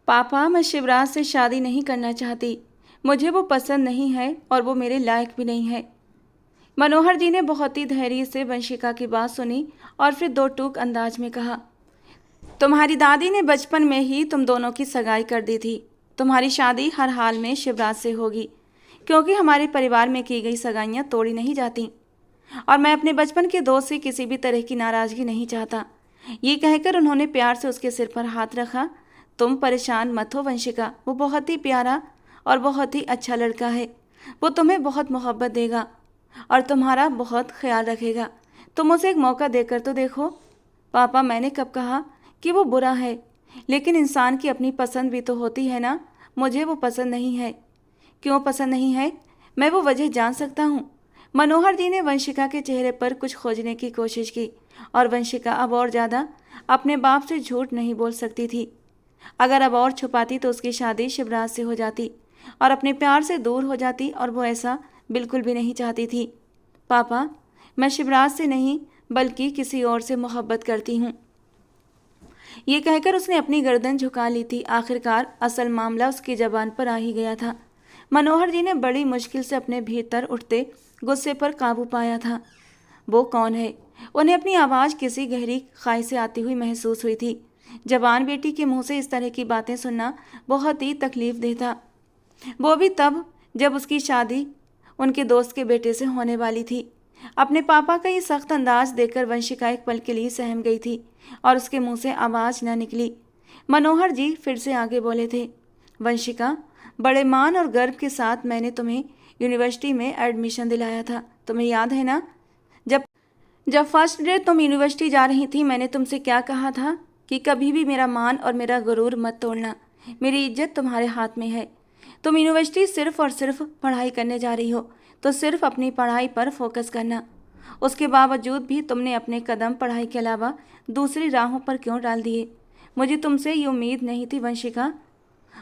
पापा, मैं शिवराज से शादी नहीं करना चाहती। मुझे वो पसंद नहीं है और वो मेरे लायक भी नहीं है। मनोहर जी ने बहुत ही धैर्य से वंशिका की बात सुनी और फिर दो टूक अंदाज में कहा, तुम्हारी दादी ने बचपन में ही तुम दोनों की सगाई कर दी थी। तुम्हारी शादी हर हाल में शिवराज से होगी, क्योंकि हमारे परिवार में की गई सगाइयाँ तोड़ी नहीं जाती और मैं अपने बचपन के दोस्त से किसी भी तरह की नाराज़गी नहीं चाहता। ये कहकर उन्होंने प्यार से उसके सिर पर हाथ रखा। तुम परेशान मत हो वंशिका, वो बहुत ही प्यारा और बहुत ही अच्छा लड़का है। वो तुम्हें बहुत मोहब्बत देगा और तुम्हारा बहुत ख्याल रखेगा। तुम उसे एक मौका देकर तो देखो। पापा, मैंने कब कहा कि वो बुरा है? लेकिन इंसान की अपनी पसंद भी तो होती है ना। मुझे वो पसंद नहीं है। क्यों पसंद नहीं है? मैं वो वजह जान सकता हूँ। मनोहर जी ने वंशिका के चेहरे पर कुछ खोजने की कोशिश की और वंशिका अब और ज़्यादा अपने बाप से झूठ नहीं बोल सकती थी। अगर अब और छुपाती तो उसकी शादी शिवराज से हो जाती और अपने प्यार से दूर हो जाती, और वो ऐसा बिल्कुल भी नहीं चाहती थी। पापा, मैं शिवराज से नहीं बल्कि किसी और से मोहब्बत करती हूँ। ये कहकर उसने अपनी गर्दन झुका ली थी। आखिरकार असल मामला उसकी जबान पर आ ही गया था। मनोहर जी ने बड़ी मुश्किल से अपने भीतर उठते गुस्से पर काबू पाया था। वो कौन है? उन्हें अपनी आवाज़ किसी गहरी खाई से आती हुई महसूस हुई थी। जवान बेटी के मुंह से इस तरह की बातें सुनना बहुत ही तकलीफ देह था, वो भी तब जब उसकी शादी उनके दोस्त के बेटे से होने वाली थी। अपने पापा का ये सख्त अंदाज देखकर वंशिका एक पल के लिए सहम गई थी और उसके मुंह से आवाज़ न निकली। मनोहर जी फिर से आगे बोले थे, वंशिका, बड़े मान और गर्व के साथ मैंने तुम्हें यूनिवर्सिटी में एडमिशन दिलाया था। तुम्हें याद है ना? जब जब फर्स्ट डे तुम यूनिवर्सिटी जा रही थी, मैंने तुमसे क्या कहा था कि कभी भी मेरा मान और मेरा गुरूर मत तोड़ना। मेरी इज्जत तुम्हारे हाथ में है। तुम यूनिवर्सिटी सिर्फ और सिर्फ पढ़ाई करने जा रही हो, तो सिर्फ अपनी पढ़ाई पर फोकस करना। उसके बावजूद भी तुमने अपने कदम पढ़ाई के अलावा दूसरी राहों पर क्यों डाल दिए? मुझे तुमसे ये उम्मीद नहीं थी वंशिका।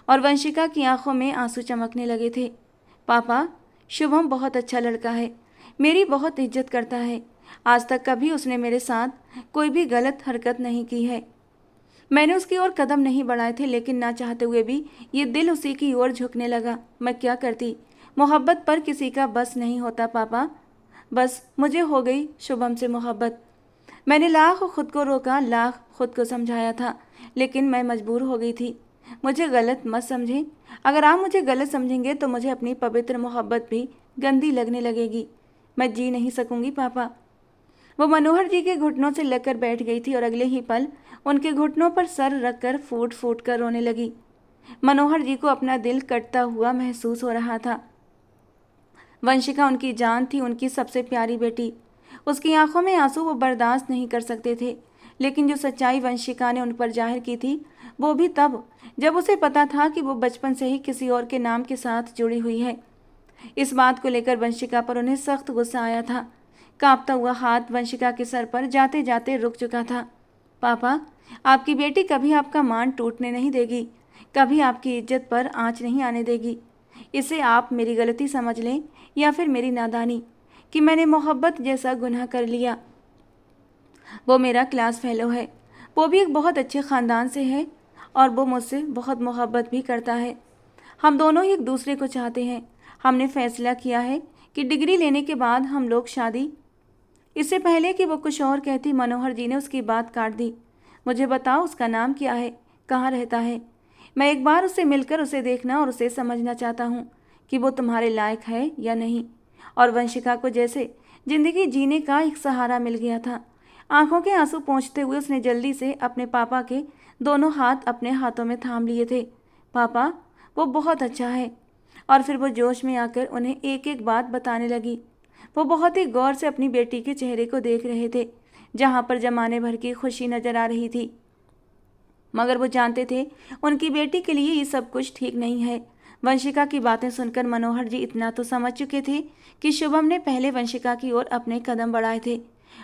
और वंशिका की आंखों में आंसू चमकने लगे थे। पापा, शुभम बहुत अच्छा लड़का है, मेरी बहुत इज्जत करता है। आज तक कभी उसने मेरे साथ कोई भी गलत हरकत नहीं की है। मैंने उसकी ओर कदम नहीं बढ़ाए थे, लेकिन ना चाहते हुए भी ये दिल उसी की ओर झुकने लगा। मैं क्या करती? मोहब्बत पर किसी का बस नहीं होता पापा। बस मुझे हो गई शुभम से मोहब्बत। मैंने लाख खुद को रोका, लाख खुद को समझाया था, लेकिन मैं मजबूर हो गई थी। मुझे गलत मत समझें। अगर आप मुझे गलत समझेंगे तो मुझे अपनी पवित्र मोहब्बत भी गंदी लगने लगेगी। मैं जी नहीं सकूंगी पापा। वो मनोहर जी के घुटनों से लगकर बैठ गई थी और अगले ही पल उनके घुटनों पर सर रखकर फूट फूट कर रोने लगी। मनोहर जी को अपना दिल कटता हुआ महसूस हो रहा था। वंशिका उनकी जान थी, उनकी सबसे प्यारी बेटी। उसकी आंखों में आंसू वो बर्दाश्त नहीं कर सकते थे, लेकिन जो सच्चाई वंशिका ने उन पर जाहिर की थी वो भी तब जब उसे पता था कि वो बचपन से ही किसी और के नाम के साथ जुड़ी हुई है। इस बात को लेकर वंशिका पर उन्हें सख्त गुस्सा आया था। कांपता हुआ हाथ वंशिका के सर पर जाते जाते रुक चुका था। पापा, आपकी बेटी कभी आपका मान टूटने नहीं देगी, कभी आपकी इज्जत पर आंच नहीं आने देगी। इसे आप मेरी गलती समझ लें या फिर मेरी नादानी कि मैंने मोहब्बत जैसा गुनाह कर लिया। वो मेरा क्लास फेलो है, वो भी एक बहुत अच्छे ख़ानदान से है और वो मुझसे बहुत मोहब्बत भी करता है। हम दोनों ही एक दूसरे को चाहते हैं। हमने फैसला किया है कि डिग्री लेने के बाद हम लोग शादी। इससे पहले कि वो कुछ और कहती, मनोहर जी ने उसकी बात काट दी। मुझे बताओ, उसका नाम क्या है? कहाँ रहता है? मैं एक बार उससे मिलकर उसे देखना और उसे समझना चाहता हूँ कि वो तुम्हारे लायक है या नहीं। और वंशिका को जैसे जिंदगी जीने का एक सहारा मिल गया था। आंखों के आंसू पोंछते हुए उसने जल्दी से अपने पापा के दोनों हाथ अपने हाथों में थाम लिए थे। पापा, वो बहुत अच्छा है। और फिर वो जोश में आकर उन्हें एक एक बात बताने लगी। वो बहुत ही गौर से अपनी बेटी के चेहरे को देख रहे थे, जहाँ पर जमाने भर की खुशी नजर आ रही थी। मगर वो जानते थे उनकी बेटी के लिए ये सब कुछ ठीक नहीं है। वंशिका की बातें सुनकर मनोहर जी इतना तो समझ चुके थे कि शुभम ने पहले वंशिका की ओर अपने कदम बढ़ाए थे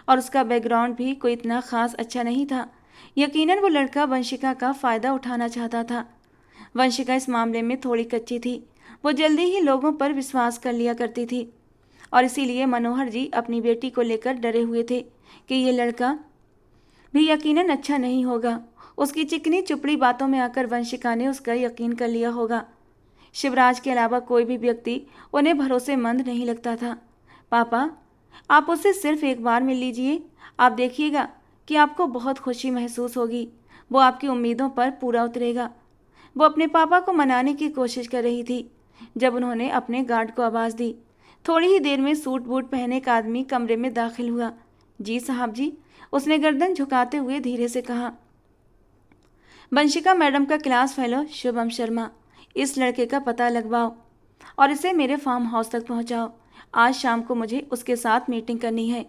और उसका बैकग्राउंड भी कोई इतना खास अच्छा नहीं था। यकीनन वो लड़का वंशिका का फ़ायदा उठाना चाहता था। वंशिका इस मामले में थोड़ी कच्ची थी। वो जल्दी ही लोगों पर विश्वास कर लिया करती थी और इसीलिए मनोहर जी अपनी बेटी को लेकर डरे हुए थे कि ये लड़का भी यकीनन अच्छा नहीं होगा। उसकी चिकनी चुपड़ी बातों में आकर वंशिका ने उसका यकीन कर लिया होगा। शिवराज के अलावा कोई भी व्यक्ति उन्हें भरोसेमंद नहीं लगता था। पापा, आप उससे सिर्फ एक बार मिल लीजिए, आप देखिएगा कि आपको बहुत खुशी महसूस होगी। वो आपकी उम्मीदों पर पूरा उतरेगा। वो अपने पापा को मनाने की कोशिश कर रही थी जब उन्होंने अपने गार्ड को आवाज़ दी। थोड़ी ही देर में सूट बूट पहने एक आदमी कमरे में दाखिल हुआ। जी साहब जी, उसने गर्दन झुकाते हुए धीरे से कहा। वंशिका मैडम का क्लास फेलो शुभम शर्मा, इस लड़के का पता लगवाओ और इसे मेरे फार्म हाउस तक पहुंचाओ। आज शाम को मुझे उसके साथ मीटिंग करनी है।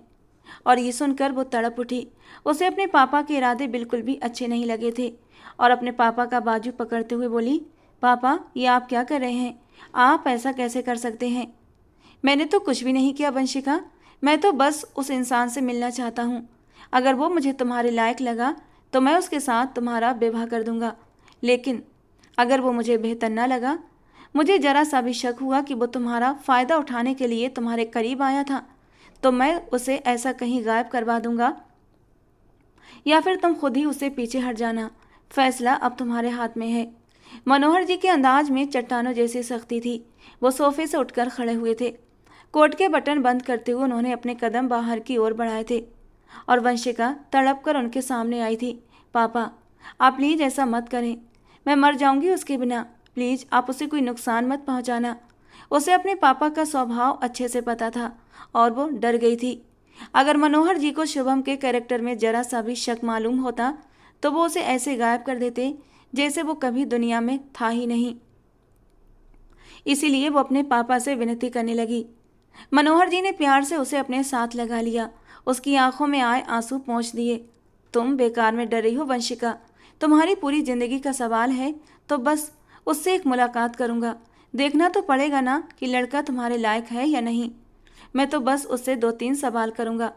और ये सुनकर वो तड़प उठी। उसे अपने पापा के इरादे बिल्कुल भी अच्छे नहीं लगे थे और अपने पापा का बाजू पकड़ते हुए बोली, पापा, ये आप क्या कर रहे हैं? आप ऐसा कैसे कर सकते हैं? मैंने तो कुछ भी नहीं किया वंशिका, मैं तो बस उस इंसान से मिलना चाहता हूँ। अगर वो मुझे तुम्हारे लायक लगा तो मैं उसके साथ तुम्हारा विवाह कर दूंगा, लेकिन अगर वो मुझे बेहतर ना लगा, मुझे जरा सा भी शक हुआ कि वो तुम्हारा फ़ायदा उठाने के लिए तुम्हारे करीब आया था, तो मैं उसे ऐसा कहीं गायब करवा दूंगा या फिर तुम खुद ही उससे पीछे हट जाना। फैसला अब तुम्हारे हाथ में है। मनोहर जी के अंदाज में चट्टानों जैसी सख्ती थी। वो सोफे से उठकर खड़े हुए थे। कोट के बटन बंद करते हुए उन्होंने अपने कदम बाहर की ओर बढ़ाए थे और वंशिका तड़प कर उनके सामने आई थी। पापा, आप प्लीज़ ऐसा मत करें, मैं मर जाऊंगी उसके बिना। प्लीज़ आप उसे कोई नुकसान मत पहुंचाना। उसे अपने पापा का स्वभाव अच्छे से पता था और वो डर गई थी। अगर मनोहर जी को शुभम के कैरेक्टर में जरा सा भी शक मालूम होता तो वो उसे ऐसे गायब कर देते जैसे वो कभी दुनिया में था ही नहीं। इसीलिए वो अपने पापा से विनती करने लगी। मनोहर जी ने प्यार से उसे अपने साथ लगा लिया, उसकी आंखों में आए आंसू पोंछ दिए। तुम बेकार में डर रही हो वंशिका, तुम्हारी पूरी जिंदगी का सवाल है तो बस उससे एक मुलाकात करूंगा। देखना तो पड़ेगा ना कि लड़का तुम्हारे लायक है या नहीं। मैं तो बस उससे 2-3 सवाल करूंगा।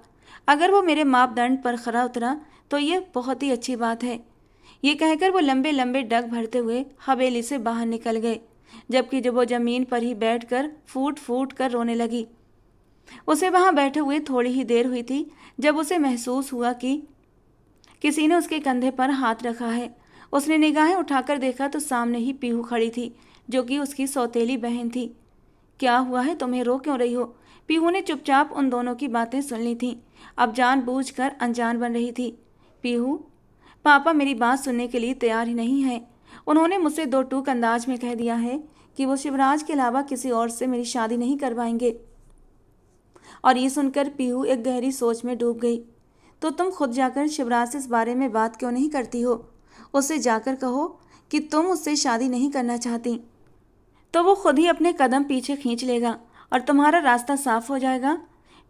अगर वो मेरे मापदंड पर खरा उतरा तो ये बहुत ही अच्छी बात है। ये कहकर वो लंबे लंबे डग भरते हुए हवेली से बाहर निकल गए, जबकि जब वो जमीन पर ही बैठकर फूट फूट कर रोने लगी। उसे वहां बैठे हुए थोड़ी ही देर हुई थी जब उसे महसूस हुआ कि किसी ने उसके कंधे पर हाथ रखा है। उसने निगाहें उठाकर देखा तो सामने ही पीहू खड़ी थी, जो कि उसकी सौतेली बहन थी। क्या हुआ है, तुम्हें रो क्यों रही हो? पीहू ने चुपचाप उन दोनों की बातें सुन ली थीं। अब जानबूझकर अनजान बन रही थी। पीहू, पापा मेरी बात सुनने के लिए तैयार ही नहीं है। उन्होंने मुझसे 2 टूक अंदाज में कह दिया है कि वो शिवराज के अलावा किसी और से मेरी शादी नहीं करवाएंगे। और ये सुनकर पीहू एक गहरी सोच में डूब गई। तो तुम खुद जाकर शिवराज से इस बारे में बात क्यों नहीं करती हो? उससे जाकर कहो कि तुम उससे शादी नहीं करना चाहती, तो वो खुद ही अपने कदम पीछे खींच लेगा और तुम्हारा रास्ता साफ हो जाएगा।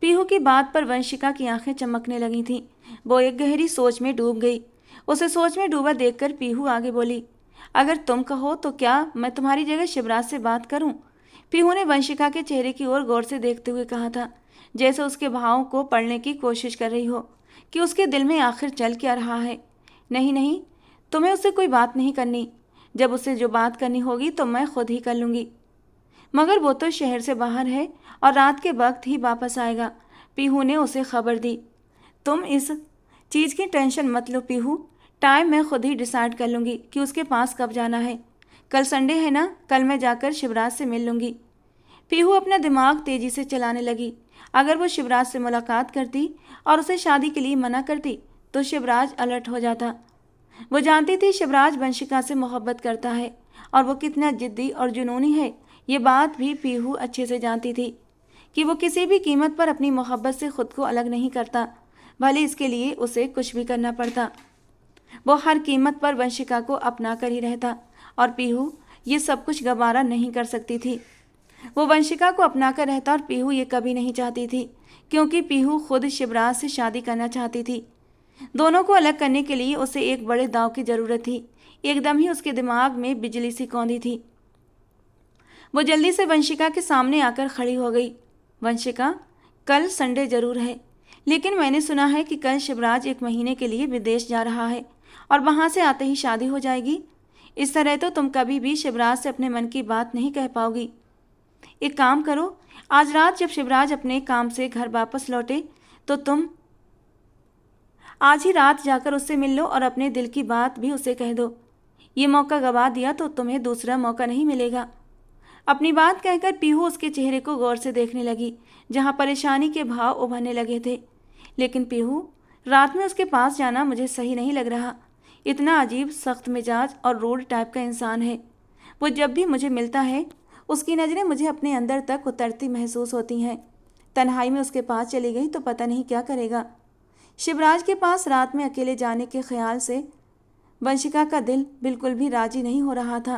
पीहू की बात पर वंशिका की आंखें चमकने लगी थीं। वो एक गहरी सोच में डूब गई। उसे सोच में डूबा देखकर पीहू आगे बोली, अगर तुम कहो तो क्या मैं तुम्हारी जगह शिवराज से बात करूं? पीहू ने वंशिका के चेहरे की ओर गौर से देखते हुए कहा था, जैसे उसके भावों को पढ़ने की कोशिश कर रही हो कि उसके दिल में आखिर चल क्या रहा है। नहीं नहीं, तुम्हें उससे कोई बात नहीं करनी। जब उससे जो बात करनी होगी तो मैं खुद ही कर लूँगी। मगर वो तो शहर से बाहर है और रात के वक्त ही वापस आएगा, पीहू ने उसे खबर दी। तुम इस चीज़ की टेंशन मत लो पीहू, टाइम मैं खुद ही डिसाइड कर लूँगी कि उसके पास कब जाना है। कल संडे है ना, कल मैं जाकर शिवराज से मिल लूँगी। पीहू अपना दिमाग तेज़ी से चलाने लगी। अगर वो शिवराज से मुलाकात करती और उसे शादी के लिए मना करती तो शिवराज अलर्ट हो जाता। वो जानती थी शिवराज वंशिका से मोहब्बत करता है और वो कितना जिद्दी और जुनूनी है। ये बात भी पीहू अच्छे से जानती थी कि वो किसी भी कीमत पर अपनी मोहब्बत से खुद को अलग नहीं करता, भले इसके लिए उसे कुछ भी करना पड़ता। वो हर कीमत पर वंशिका को अपना कर ही रहता और पीहू ये सब कुछ गवारा नहीं कर सकती थी। वो वंशिका को अपना कर रहता और पीहू ये कभी नहीं चाहती थी, क्योंकि पीहू खुद शिवराज से शादी करना चाहती थी। दोनों को अलग करने के लिए उसे एक बड़े दांव की ज़रूरत थी। एकदम ही उसके दिमाग में बिजली सी कौंधी थी। वो जल्दी से वंशिका के सामने आकर खड़ी हो गई। वंशिका, कल संडे जरूर है, लेकिन मैंने सुना है कि कल शिवराज 1 महीने के लिए विदेश जा रहा है और वहाँ से आते ही शादी हो जाएगी। इस तरह तो तुम कभी भी शिवराज से अपने मन की बात नहीं कह पाओगी। एक काम करो, आज रात जब शिवराज अपने काम से घर वापस लौटे तो तुम आज ही रात जाकर उससे मिल लो और अपने दिल की बात भी उसे कह दो। ये मौका गवा दिया तो तुम्हें दूसरा मौका नहीं मिलेगा। अपनी बात कहकर पीहू उसके चेहरे को गौर से देखने लगी, जहाँ परेशानी के भाव उभरने लगे थे। लेकिन पीहू, रात में उसके पास जाना मुझे सही नहीं लग रहा। इतना अजीब, सख्त मिजाज और रूड टाइप का इंसान है। वो जब भी मुझे मिलता है उसकी नज़रें मुझे अपने अंदर तक उतरती महसूस होती हैं। तन्हाई में उसके पास चली गई तो पता नहीं क्या करेगा। शिवराज के पास रात में अकेले जाने के ख्याल से वंशिका का दिल बिल्कुल भी राजी नहीं हो रहा था।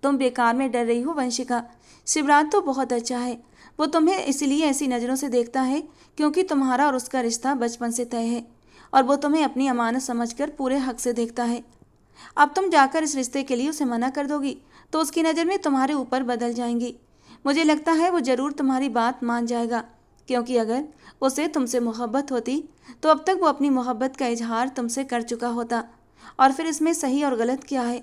तुम बेकार में डर रही हो वंशिका। शिवराज तो बहुत अच्छा है। वो तुम्हें इसलिए ऐसी नज़रों से देखता है क्योंकि तुम्हारा और उसका रिश्ता बचपन से तय है और वो तुम्हें अपनी अमानत समझकर पूरे हक से देखता है। अब तुम जाकर इस रिश्ते के लिए उसे मना कर दोगी तो उसकी नज़र में तुम्हारे ऊपर बदल जाएंगी। मुझे लगता है वो ज़रूर तुम्हारी बात मान जाएगा, क्योंकि अगर उसे तुमसे मोहब्बत होती तो अब तक वो अपनी मोहब्बत का इजहार तुमसे कर चुका होता। और फिर इसमें सही और गलत क्या है?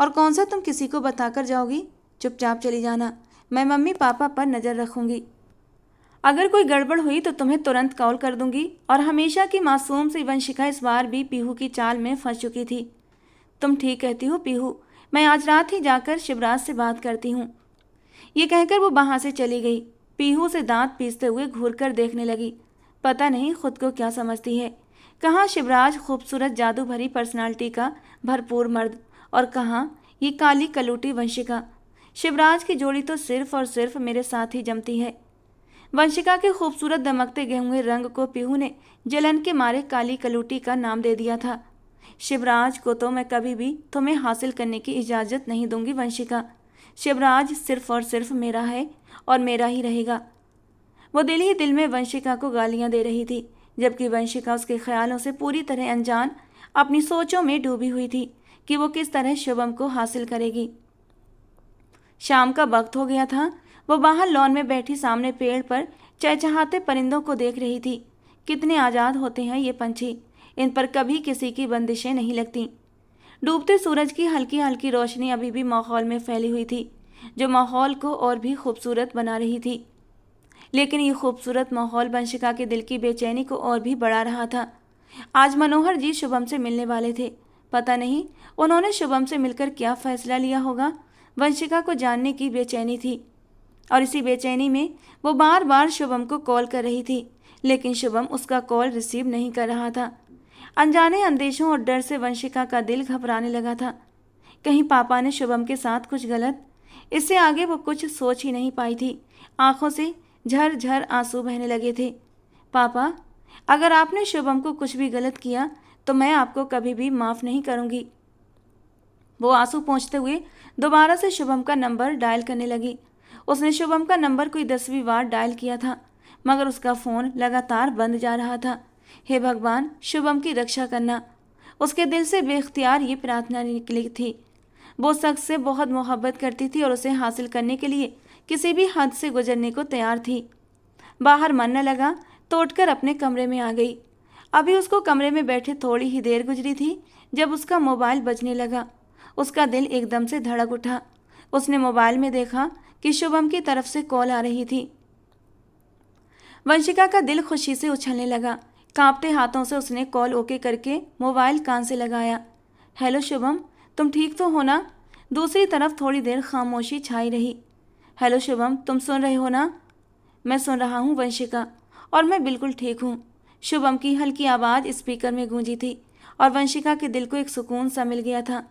और कौन सा तुम किसी को बताकर जाओगी? चुपचाप चली जाना। मैं मम्मी पापा पर नज़र रखूँगी। अगर कोई गड़बड़ हुई तो तुम्हें तुरंत कॉल कर दूंगी। और हमेशा की मासूम सी वंशिका इस बार भी पीहू की चाल में फंस चुकी थी। तुम ठीक कहती हो पीहू, मैं आज रात ही जाकर शिवराज से बात करती हूँ। ये कहकर वो वहाँ से चली गई। पीहू से दांत पीसते हुए घूर कर देखने लगी। पता नहीं खुद को क्या समझती है। कहाँ शिवराज खूबसूरत जादू भरी पर्सनालिटी का भरपूर मर्द, और कहाँ ये काली कलूटी वंशिका। शिवराज की जोड़ी तो सिर्फ और सिर्फ मेरे साथ ही जमती है। वंशिका के खूबसूरत दमकते गेहूं रंग को पीहू ने जलन के मारे काली कलूटी का नाम दे दिया था। शिवराज को तो मैं कभी भी तुम्हें हासिल करने की इजाज़त नहीं दूंगी वंशिका। शिवराज सिर्फ और सिर्फ मेरा है और मेरा ही रहेगा। वो दिल ही दिल में वंशिका को गालियां दे रही थी, जबकि वंशिका उसके ख्यालों से पूरी तरह अनजान अपनी सोचों में डूबी हुई थी कि वो किस तरह शुभम को हासिल करेगी। शाम का वक्त हो गया था। वो बाहर लॉन में बैठी सामने पेड़ पर चहचहाते परिंदों को देख रही थी। कितने आज़ाद होते हैं ये पंछी, इन पर कभी किसी की बंदिशें नहीं लगती। डूबते सूरज की हल्की हल्की रोशनी अभी भी माहौल में फैली हुई थी, जो माहौल को और भी खूबसूरत बना रही थी। लेकिन ये खूबसूरत माहौल वंशिका के दिल की बेचैनी को और भी बढ़ा रहा था। आज मनोहर जी शुभम से मिलने वाले थे। पता नहीं उन्होंने शुभम से मिलकर क्या फैसला लिया होगा। वंशिका को जानने की बेचैनी थी और इसी बेचैनी में वो बार बार शुभम को कॉल कर रही थी, लेकिन शुभम उसका कॉल रिसीव नहीं कर रहा था। अनजाने अंदेशों और डर से वंशिका का दिल घबराने लगा था। कहीं पापा ने शुभम के साथ कुछ गलत? इससे आगे वो कुछ सोच ही नहीं पाई थी। आंखों से झरझर आंसू बहने लगे थे। पापा, अगर आपने शुभम को कुछ भी गलत किया तो मैं आपको कभी भी माफ़ नहीं करूँगी। वो आंसू पोंछते हुए दोबारा से शुभम का नंबर डायल करने लगी। उसने शुभम का नंबर कोई 10वीं बार डायल किया था, मगर उसका फ़ोन लगातार बंद जा रहा था। हे भगवान, शुभम की रक्षा करना। उसके दिल से बेख्तियार ये प्रार्थना निकली थी। वो शख्स से बहुत मोहब्बत करती थी और उसे हासिल करने के लिए किसी भी हद से गुजरने को तैयार थी। बाहर मन न लगा तो उठकर अपने कमरे में आ गई। अभी उसको कमरे में बैठे थोड़ी ही देर गुजरी थी जब उसका मोबाइल बजने लगा। उसका दिल एकदम से धड़क उठा। उसने मोबाइल में देखा कि शुभम की तरफ से कॉल आ रही थी। वंशिका का दिल खुशी से उछलने लगा। कांपते हाथों से उसने कॉल ओके करके मोबाइल कान से लगाया। हेलो शुभम, तुम ठीक तो हो ना? दूसरी तरफ थोड़ी देर खामोशी छाई रही। हेलो शुभम, तुम सुन रहे हो ना? मैं सुन रहा हूँ वंशिका, और मैं बिल्कुल ठीक हूँ। शुभम की हल्की आवाज़ स्पीकर में गूंजी थी और वंशिका के दिल को एक सुकून सा मिल गया था।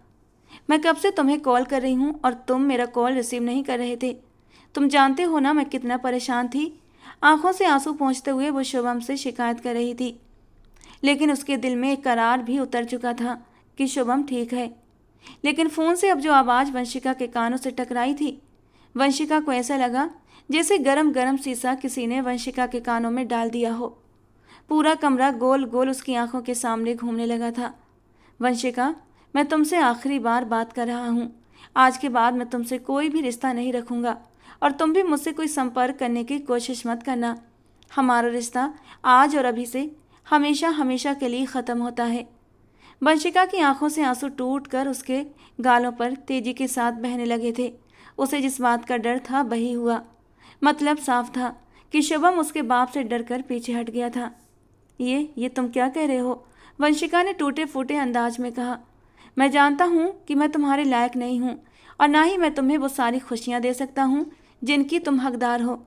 मैं कब से तुम्हें कॉल कर रही हूँ और तुम मेरा कॉल रिसीव नहीं कर रहे थे। तुम जानते हो ना मैं कितना परेशान थी। आंखों से आंसू पोंछते हुए वो शुभम से शिकायत कर रही थी, लेकिन उसके दिल में एक करार भी उतर चुका था कि शुभम ठीक है। लेकिन फ़ोन से अब जो आवाज़ वंशिका के कानों से टकराई थी, वंशिका को ऐसा लगा जैसे गरम गरम शीशा किसी ने वंशिका के कानों में डाल दिया हो। पूरा कमरा गोल गोल उसकी आंखों के सामने घूमने लगा था। वंशिका, मैं तुमसे आखिरी बार बात कर रहा हूँ। आज के बाद मैं तुमसे कोई भी रिश्ता नहीं रखूँगा और तुम भी मुझसे कोई संपर्क करने की कोशिश मत करना। हमारा रिश्ता आज और अभी से हमेशा हमेशा के लिए ख़त्म होता है। वंशिका की आंखों से आंसू टूट कर उसके गालों पर तेजी के साथ बहने लगे थे। उसे जिस बात का डर था वही हुआ। मतलब साफ था कि शुभम उसके बाप से डरकर पीछे हट गया था। ये तुम क्या कह रहे हो? वंशिका ने टूटे फूटे अंदाज में कहा। मैं जानता हूँ कि मैं तुम्हारे लायक नहीं हूँ और ना ही मैं तुम्हें वो सारी खुशियाँ दे सकता हूँ जिनकी तुम हकदार हो।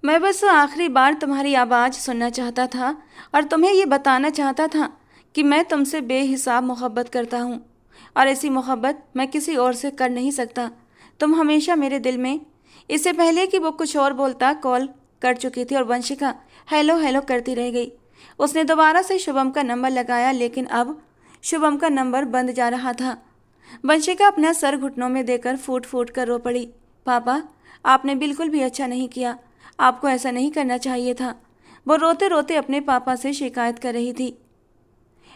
मैं बस आखिरी बार तुम्हारी आवाज़ सुनना चाहता था और तुम्हें ये बताना चाहता था कि मैं तुमसे बेहिसाब मोहब्बत करता हूँ और ऐसी मोहब्बत मैं किसी और से कर नहीं सकता। तुम हमेशा मेरे दिल में। इससे पहले कि वो कुछ और बोलता कॉल कर चुकी थी और वंशिका हेलो हेलो करती रह गई। उसने दोबारा से शुभम का नंबर लगाया, लेकिन अब शुभम का नंबर बंद जा रहा था। वंशिका अपना सर घुटनों में देकर फूट फूट कर रो पड़ी। पापा, आपने बिल्कुल भी अच्छा नहीं किया। आपको ऐसा नहीं करना चाहिए था। वो रोते रोते अपने पापा से शिकायत कर रही थी।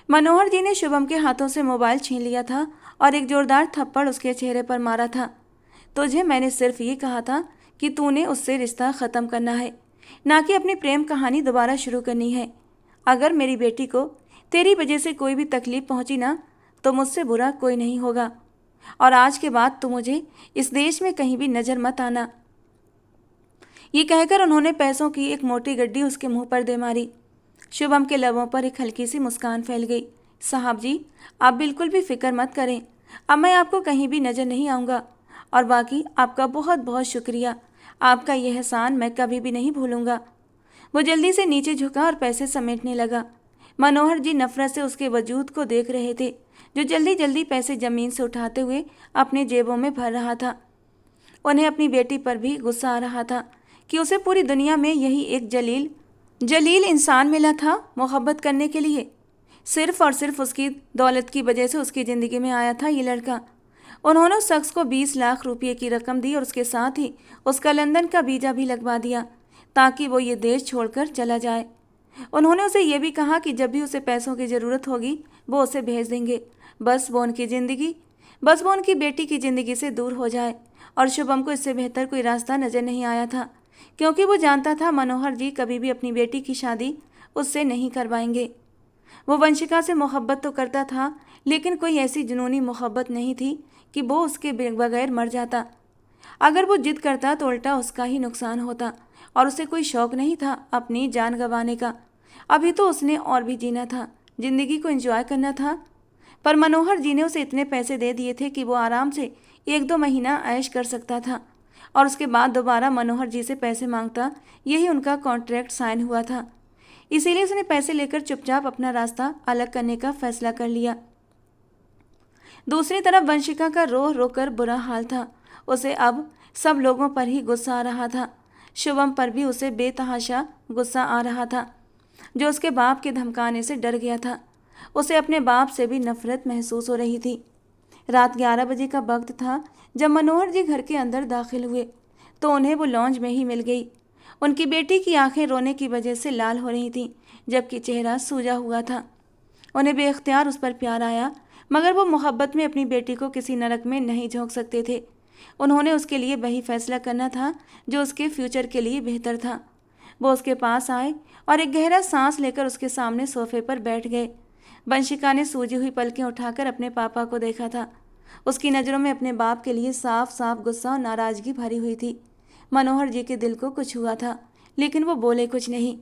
मनोहर जी ने शुभम के हाथों से मोबाइल छीन लिया था और एक जोरदार थप्पड़ उसके चेहरे पर मारा था। तुझे मैंने सिर्फ ये कहा था कि तूने उससे रिश्ता ख़त्म करना है, ना कि अपनी प्रेम कहानी दोबारा शुरू करनी है। अगर मेरी बेटी को तेरी वजह से कोई भी तकलीफ पहुंची ना, तो मुझसे बुरा कोई नहीं होगा। और आज के बाद तू मुझे इस देश में कहीं भी नज़र मत आना। ये कहकर उन्होंने पैसों की एक मोटी गड्डी उसके मुंह पर दे मारी। शुभम के लबों पर एक हल्की सी मुस्कान फैल गई। साहब जी, आप बिल्कुल भी फिक्र मत करें। अब मैं आपको कहीं भी नज़र नहीं आऊँगा। और बाकी आपका बहुत बहुत शुक्रिया। आपका यह एहसान मैं कभी भी नहीं भूलूंगा। वो जल्दी से नीचे झुका और पैसे समेटने लगा। मनोहर जी नफरत से उसके वजूद को देख रहे थे, जो जल्दी जल्दी पैसे ज़मीन से उठाते हुए अपने जेबों में भर रहा था। उन्हें अपनी बेटी पर भी गुस्सा आ रहा था कि उसे पूरी दुनिया में यही एक जलील इंसान मिला था मोहब्बत करने के लिए। सिर्फ और सिर्फ उसकी दौलत की वजह से उसकी ज़िंदगी में आया था ये लड़का। उन्होंने उस शख्स को 20 लाख रुपये की रकम दी और उसके साथ ही उसका लंदन का वीज़ा भी लगवा दिया ताकि वो ये देश छोड़कर चला जाए। उन्होंने उसे ये भी कहा कि जब भी उसे पैसों की ज़रूरत होगी वो उसे भेज देंगे। बस वो उनकी बेटी की ज़िंदगी से दूर हो जाए। और शुभम को इससे बेहतर कोई रास्ता नज़र नहीं आया था, क्योंकि वो जानता था मनोहर जी कभी भी अपनी बेटी की शादी उससे नहीं करवाएंगे। वो वंशिका से मोहब्बत तो करता था, लेकिन कोई ऐसी जुनूनी मोहब्बत नहीं थी कि वो उसके बगैर मर जाता। अगर वो जिद करता तो उल्टा उसका ही नुकसान होता और उसे कोई शौक़ नहीं था अपनी जान गंवाने का। अभी तो उसने और भी जीना था, ज़िंदगी को एंजॉय करना था। पर मनोहर जी ने उसे इतने पैसे दे दिए थे कि वो आराम से 1-2 महीना ऐश कर सकता था और उसके बाद दोबारा मनोहर जी से पैसे मांगता। यही उनका कॉन्ट्रैक्ट साइन हुआ था। इसीलिए उसने पैसे लेकर चुपचाप अपना रास्ता अलग करने का फैसला कर लिया। दूसरी तरफ वंशिका का रो रो कर बुरा हाल था। उसे अब सब लोगों पर ही गुस्सा आ रहा था। शुभम पर भी उसे बेतहाशा गुस्सा आ रहा था, जो उसके बाप के धमकाने से डर गया था। उसे अपने बाप से भी नफरत महसूस हो रही थी। रात 11 बजे का वक्त था जब मनोहर जी घर के अंदर दाखिल हुए तो उन्हें वो लॉन्ज में ही मिल गई। उनकी बेटी की आंखें रोने की वजह से लाल हो रही थीं, जबकि चेहरा सूजा हुआ था। उन्हें बेख्तियार उस पर प्यार आया, मगर वो मोहब्बत में अपनी बेटी को किसी नरक में नहीं झोंक सकते थे। उन्होंने उसके लिए वही फैसला करना था जो उसके फ्यूचर के लिए बेहतर था। वो उसके पास आए और एक गहरा सांस लेकर उसके सामने सोफे पर बैठ गए। वंशिका ने सूजी हुई पलकें उठाकर अपने पापा को देखा था। उसकी नज़रों में अपने बाप के लिए साफ साफ गुस्सा और नाराज़गी भरी हुई थी। मनोहर जी के दिल को कुछ हुआ था, लेकिन वो बोले कुछ नहीं।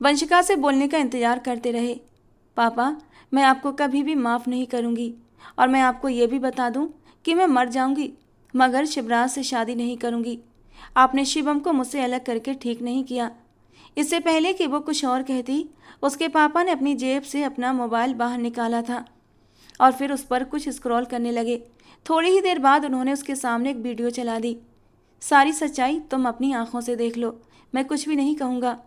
वंशिका से बोलने का इंतज़ार करते रहे। पापा, मैं आपको कभी भी माफ़ नहीं करूँगी और मैं आपको ये भी बता दूँ कि मैं मर जाऊँगी, मगर शिवराज से शादी नहीं करूँगी। आपने शिवम को मुझसे अलग करके ठीक नहीं किया। इससे पहले कि वो कुछ और कहती, उसके पापा ने अपनी जेब से अपना मोबाइल बाहर निकाला था और फिर उस पर कुछ स्क्रॉल करने लगे। थोड़ी ही देर बाद उन्होंने उसके सामने एक वीडियो चला दी। सारी सच्चाई तुम अपनी आंखों से देख लो, मैं कुछ भी नहीं कहूँगा।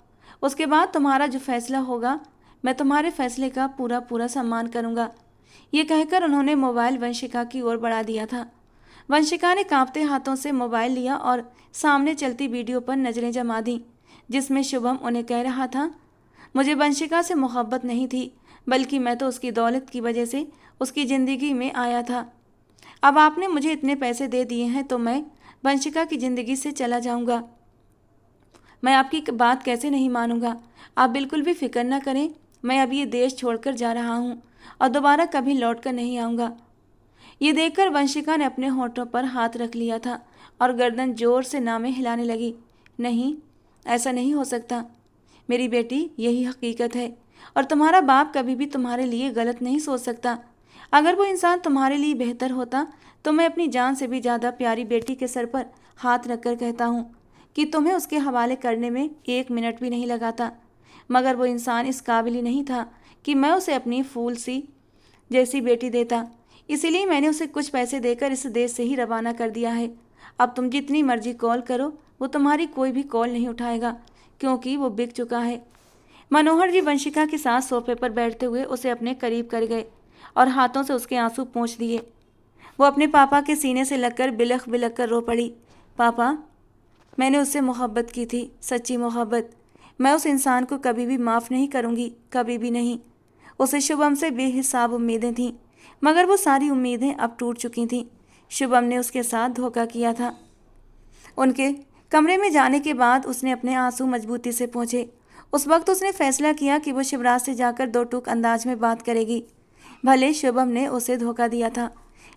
उसके बाद तुम्हारा जो फैसला होगा, मैं तुम्हारे फैसले का पूरा पूरा सम्मान करूँगा। ये कहकर उन्होंने मोबाइल वंशिका की ओर बढ़ा दिया था। वंशिका ने कांपते हाथों से मोबाइल लिया और सामने चलती वीडियो पर नज़रें जमा दी, जिसमें शुभम उन्हें कह रहा था, मुझे वंशिका से मोहब्बत नहीं थी, बल्कि मैं तो उसकी दौलत की वजह से उसकी ज़िंदगी में आया था। अब आपने मुझे इतने पैसे दे दिए हैं तो मैं वंशिका की ज़िंदगी से चला जाऊंगा। मैं आपकी बात कैसे नहीं मानूंगा। आप बिल्कुल भी फिक्र न करें, मैं अब ये देश छोड़कर जा रहा हूँ और दोबारा कभी लौट कर नहीं आऊँगा। ये देखकर वंशिका ने अपने होठों पर हाथ रख लिया था और गर्दन जोर से नामे हिलाने लगी। नहीं, ऐसा नहीं हो सकता। मेरी बेटी, यही हकीकत है और तुम्हारा बाप कभी भी तुम्हारे लिए गलत नहीं सोच सकता। अगर वो इंसान तुम्हारे लिए बेहतर होता तो मैं अपनी जान से भी ज़्यादा प्यारी बेटी के सर पर हाथ रखकर कहता हूँ कि तुम्हें उसके हवाले करने में 1 मिनट भी नहीं लगाता। मगर वो इंसान इस काबिल ही नहीं था कि मैं उसे अपनी फूल सी जैसी बेटी देता। इसीलिए मैंने उसे कुछ पैसे देकर इस देश से ही रवाना कर दिया है। अब तुम जितनी मर्जी कॉल करो, वो तुम्हारी कोई भी कॉल नहीं उठाएगा, क्योंकि वो बिक चुका है। मनोहर जी वंशिका के साथ सोफे पर बैठते हुए उसे अपने करीब कर गए और हाथों से उसके आंसू पोंछ दिए। वो अपने पापा के सीने से लगकर बिलख बिलख कर रो पड़ी। पापा, मैंने उससे मोहब्बत की थी, सच्ची मोहब्बत। मैं उस इंसान को कभी भी माफ़ नहीं करूँगी, कभी भी नहीं। उसे शुभम से बेहिसाब उम्मीदें थीं, मगर वो सारी उम्मीदें अब टूट चुकी थीं। शुभम ने उसके साथ धोखा किया था। उनके कमरे में जाने के बाद उसने अपने आंसू मजबूती से पोंछे। उस वक्त उसने फैसला किया कि वो शिवराज से जाकर 2 टूक अंदाज में बात करेगी। भले शुभम ने उसे धोखा दिया था,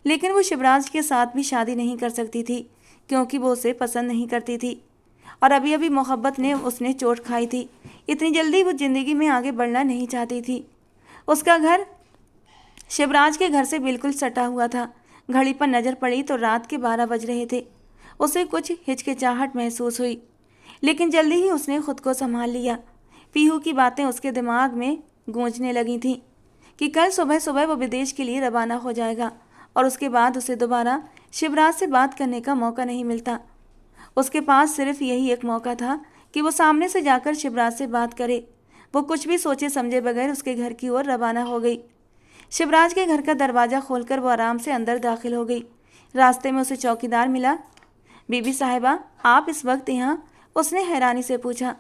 लेकिन वो शिवराज के साथ भी शादी नहीं कर सकती थी, क्योंकि वो उसे पसंद नहीं करती थी और अभी अभी मोहब्बत ने उसने चोट खाई थी। इतनी जल्दी वो ज़िंदगी में आगे बढ़ना नहीं चाहती थी। उसका घर शिवराज के घर से बिल्कुल सटा हुआ था। घड़ी पर नज़र पड़ी तो रात के 12 बज रहे थे। उसे कुछ हिचकिचाहट महसूस हुई, लेकिन जल्दी ही उसने खुद को संभाल लिया। पीहू की बातें उसके दिमाग में गूंजने लगी थीं कि कल सुबह सुबह वो विदेश के लिए रवाना हो जाएगा और उसके बाद उसे दोबारा शिवराज से बात करने का मौका नहीं मिलता। उसके पास सिर्फ यही एक मौका था कि वो सामने से जाकर शिवराज से बात करे। वो कुछ भी सोचे समझे बगैर उसके घर की ओर रवाना हो गई। शिवराज के घर का दरवाज़ा खोलकर वो आराम से अंदर दाखिल हो गई। रास्ते में उसे चौकीदार मिला। बीबी साहिबा, आप इस वक्त यहाँ? उसने हैरानी से पूछा।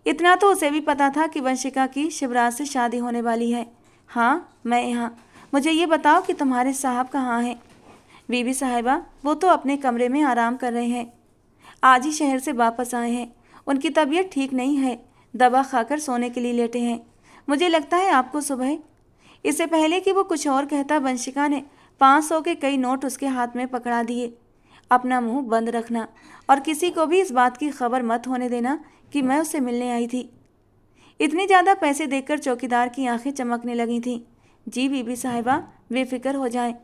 इतना तो उसे भी पता था कि वंशिका की शिवराज से शादी होने वाली है। हाँ, मैं यहाँ। मुझे ये बताओ कि तुम्हारे साहब कहाँ हैं? बीबी साहिबा, वो तो अपने कमरे में आराम कर रहे हैं। आज ही शहर से वापस आए हैं। उनकी तबीयत ठीक नहीं है, दवा खाकर सोने के लिए लेटे हैं। मुझे लगता है आपको सुबह। इससे पहले कि वो कुछ और कहता, वंशिका ने 500 के कई नोट उसके हाथ में पकड़ा दिए। अपना मुंह बंद रखना और किसी को भी इस बात की खबर मत होने देना कि मैं उससे मिलने आई थी। इतने ज़्यादा पैसे देखकर चौकीदार की आंखें चमकने लगी थीं। जी बीबी साहिबा, बेफिक्र हो जाएं।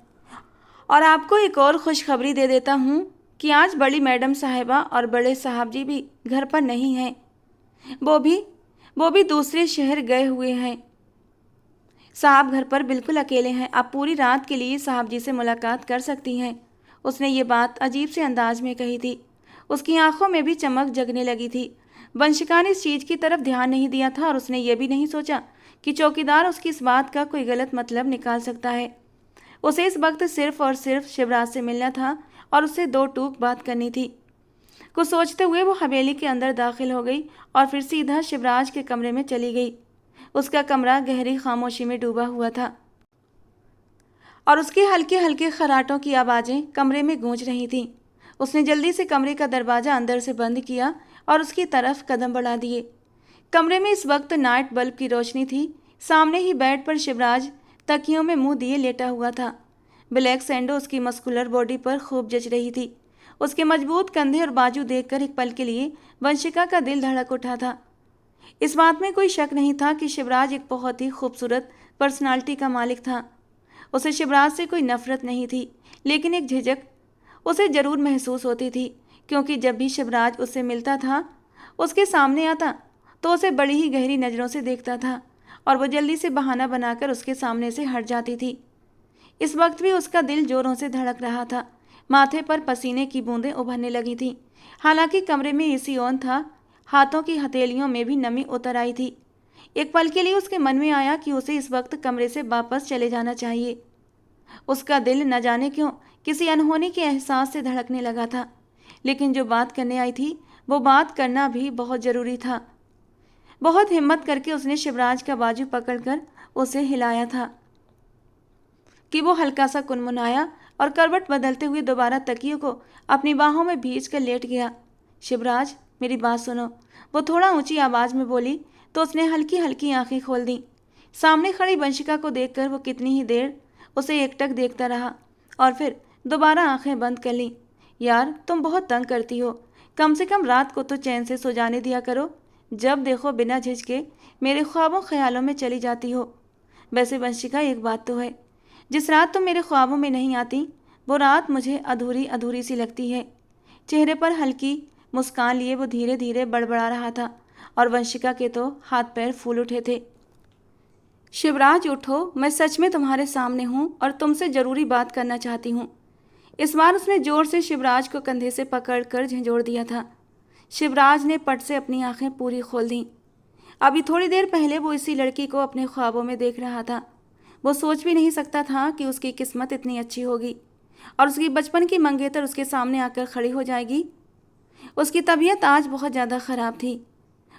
और आपको एक और खुशखबरी दे देता हूँ कि आज बड़ी मैडम साहिबा और बड़े साहब जी भी घर पर नहीं हैं। वो भी दूसरे शहर गए हुए हैं। साहब घर पर बिल्कुल अकेले हैं। आप पूरी रात के लिए साहब जी से मुलाकात कर सकती हैं। उसने ये बात अजीब से अंदाज में कही थी। उसकी आंखों में भी चमक जगने लगी थी। वंशिका ने इस चीज़ की तरफ ध्यान नहीं दिया था और उसने ये भी नहीं सोचा कि चौकीदार उसकी इस बात का कोई गलत मतलब निकाल सकता है। उसे इस वक्त सिर्फ और सिर्फ शिवराज से मिलना था और उससे 2 टूक बात करनी थी। कुछ सोचते हुए वो हवेली के अंदर दाखिल हो गई और फिर सीधा शिवराज के कमरे में चली गई। उसका कमरा गहरी खामोशी में डूबा हुआ था और उसके हल्के हल्के खर्राटों की आवाज़ें कमरे में गूंज रही थीं। उसने जल्दी से कमरे का दरवाज़ा अंदर से बंद किया और उसकी तरफ कदम बढ़ा दिए। कमरे में इस वक्त नाइट बल्ब की रोशनी थी। सामने ही बेड पर शिवराज तकियों में मुंह दिए लेटा हुआ था। ब्लैक सैंडो उसकी मस्कुलर बॉडी पर खूब जच रही थी। उसके मजबूत कंधे और बाजू देखकर एक पल के लिए वंशिका का दिल धड़क उठा था। इस बात में कोई शक नहीं था कि शिवराज एक बहुत ही खूबसूरत पर्सनालिटी का मालिक था। उसे शिवराज से कोई नफरत नहीं थी, लेकिन एक झिझक उसे ज़रूर महसूस होती थी, क्योंकि जब भी शिवराज उससे मिलता था, उसके सामने आता, तो उसे बड़ी ही गहरी नज़रों से देखता था और वो जल्दी से बहाना बनाकर उसके सामने से हट जाती थी। इस वक्त भी उसका दिल जोरों से धड़क रहा था। माथे पर पसीने की बूंदें उभरने लगी थीं। हालांकि कमरे में एसी ऑन था, हाथों की हथेलियों में भी नमी उतर आई थी। एक पल के लिए उसके मन में आया कि उसे इस वक्त कमरे से वापस चले जाना चाहिए। उसका दिल न जाने क्यों किसी अनहोनी के एहसास से धड़कने लगा था, लेकिन जो बात करने आई थी वो बात करना भी बहुत ज़रूरी था। बहुत हिम्मत करके उसने शिवराज का बाजू पकड़कर उसे हिलाया था कि वो हल्का सा कुनमुनाया और करवट बदलते हुए दोबारा तकियों को अपनी बाहों में भींच कर लेट गया। शिवराज, मेरी बात सुनो, वो थोड़ा ऊंची आवाज़ में बोली तो उसने हल्की हल्की आंखें खोल दी। सामने खड़ी वंशिका को देखकर वो कितनी ही देर उसे एकटक देखता रहा और फिर दोबारा आंखें बंद कर लीं। यार, तुम बहुत तंग करती हो, कम से कम रात को तो चैन से सो जाने दिया करो। जब देखो बिना झिझके मेरे ख्वाबों ख्यालों में चली जाती हो। वैसे वंशिका, एक बात तो है, जिस रात तुम मेरे ख्वाबों में नहीं आती वो रात मुझे अधूरी अधूरी सी लगती है। चेहरे पर हल्की मुस्कान लिए वो धीरे धीरे बड़बड़ा रहा था और वंशिका के तो हाथ पैर फूल उठे थे। शिवराज उठो, मैं सच में तुम्हारे सामने हूँ और तुमसे ज़रूरी बात करना चाहती हूँ। इस बार उसने जोर से शिवराज को कंधे से पकड़कर झंझोड़ दिया था। शिवराज ने पट से अपनी आंखें पूरी खोल दीं। अभी थोड़ी देर पहले वो इसी लड़की को अपने ख्वाबों में देख रहा था। वो सोच भी नहीं सकता था कि उसकी किस्मत इतनी अच्छी होगी और उसकी बचपन की मंगेतर उसके सामने आकर खड़ी हो जाएगी। उसकी तबीयत आज बहुत ज़्यादा ख़राब थी।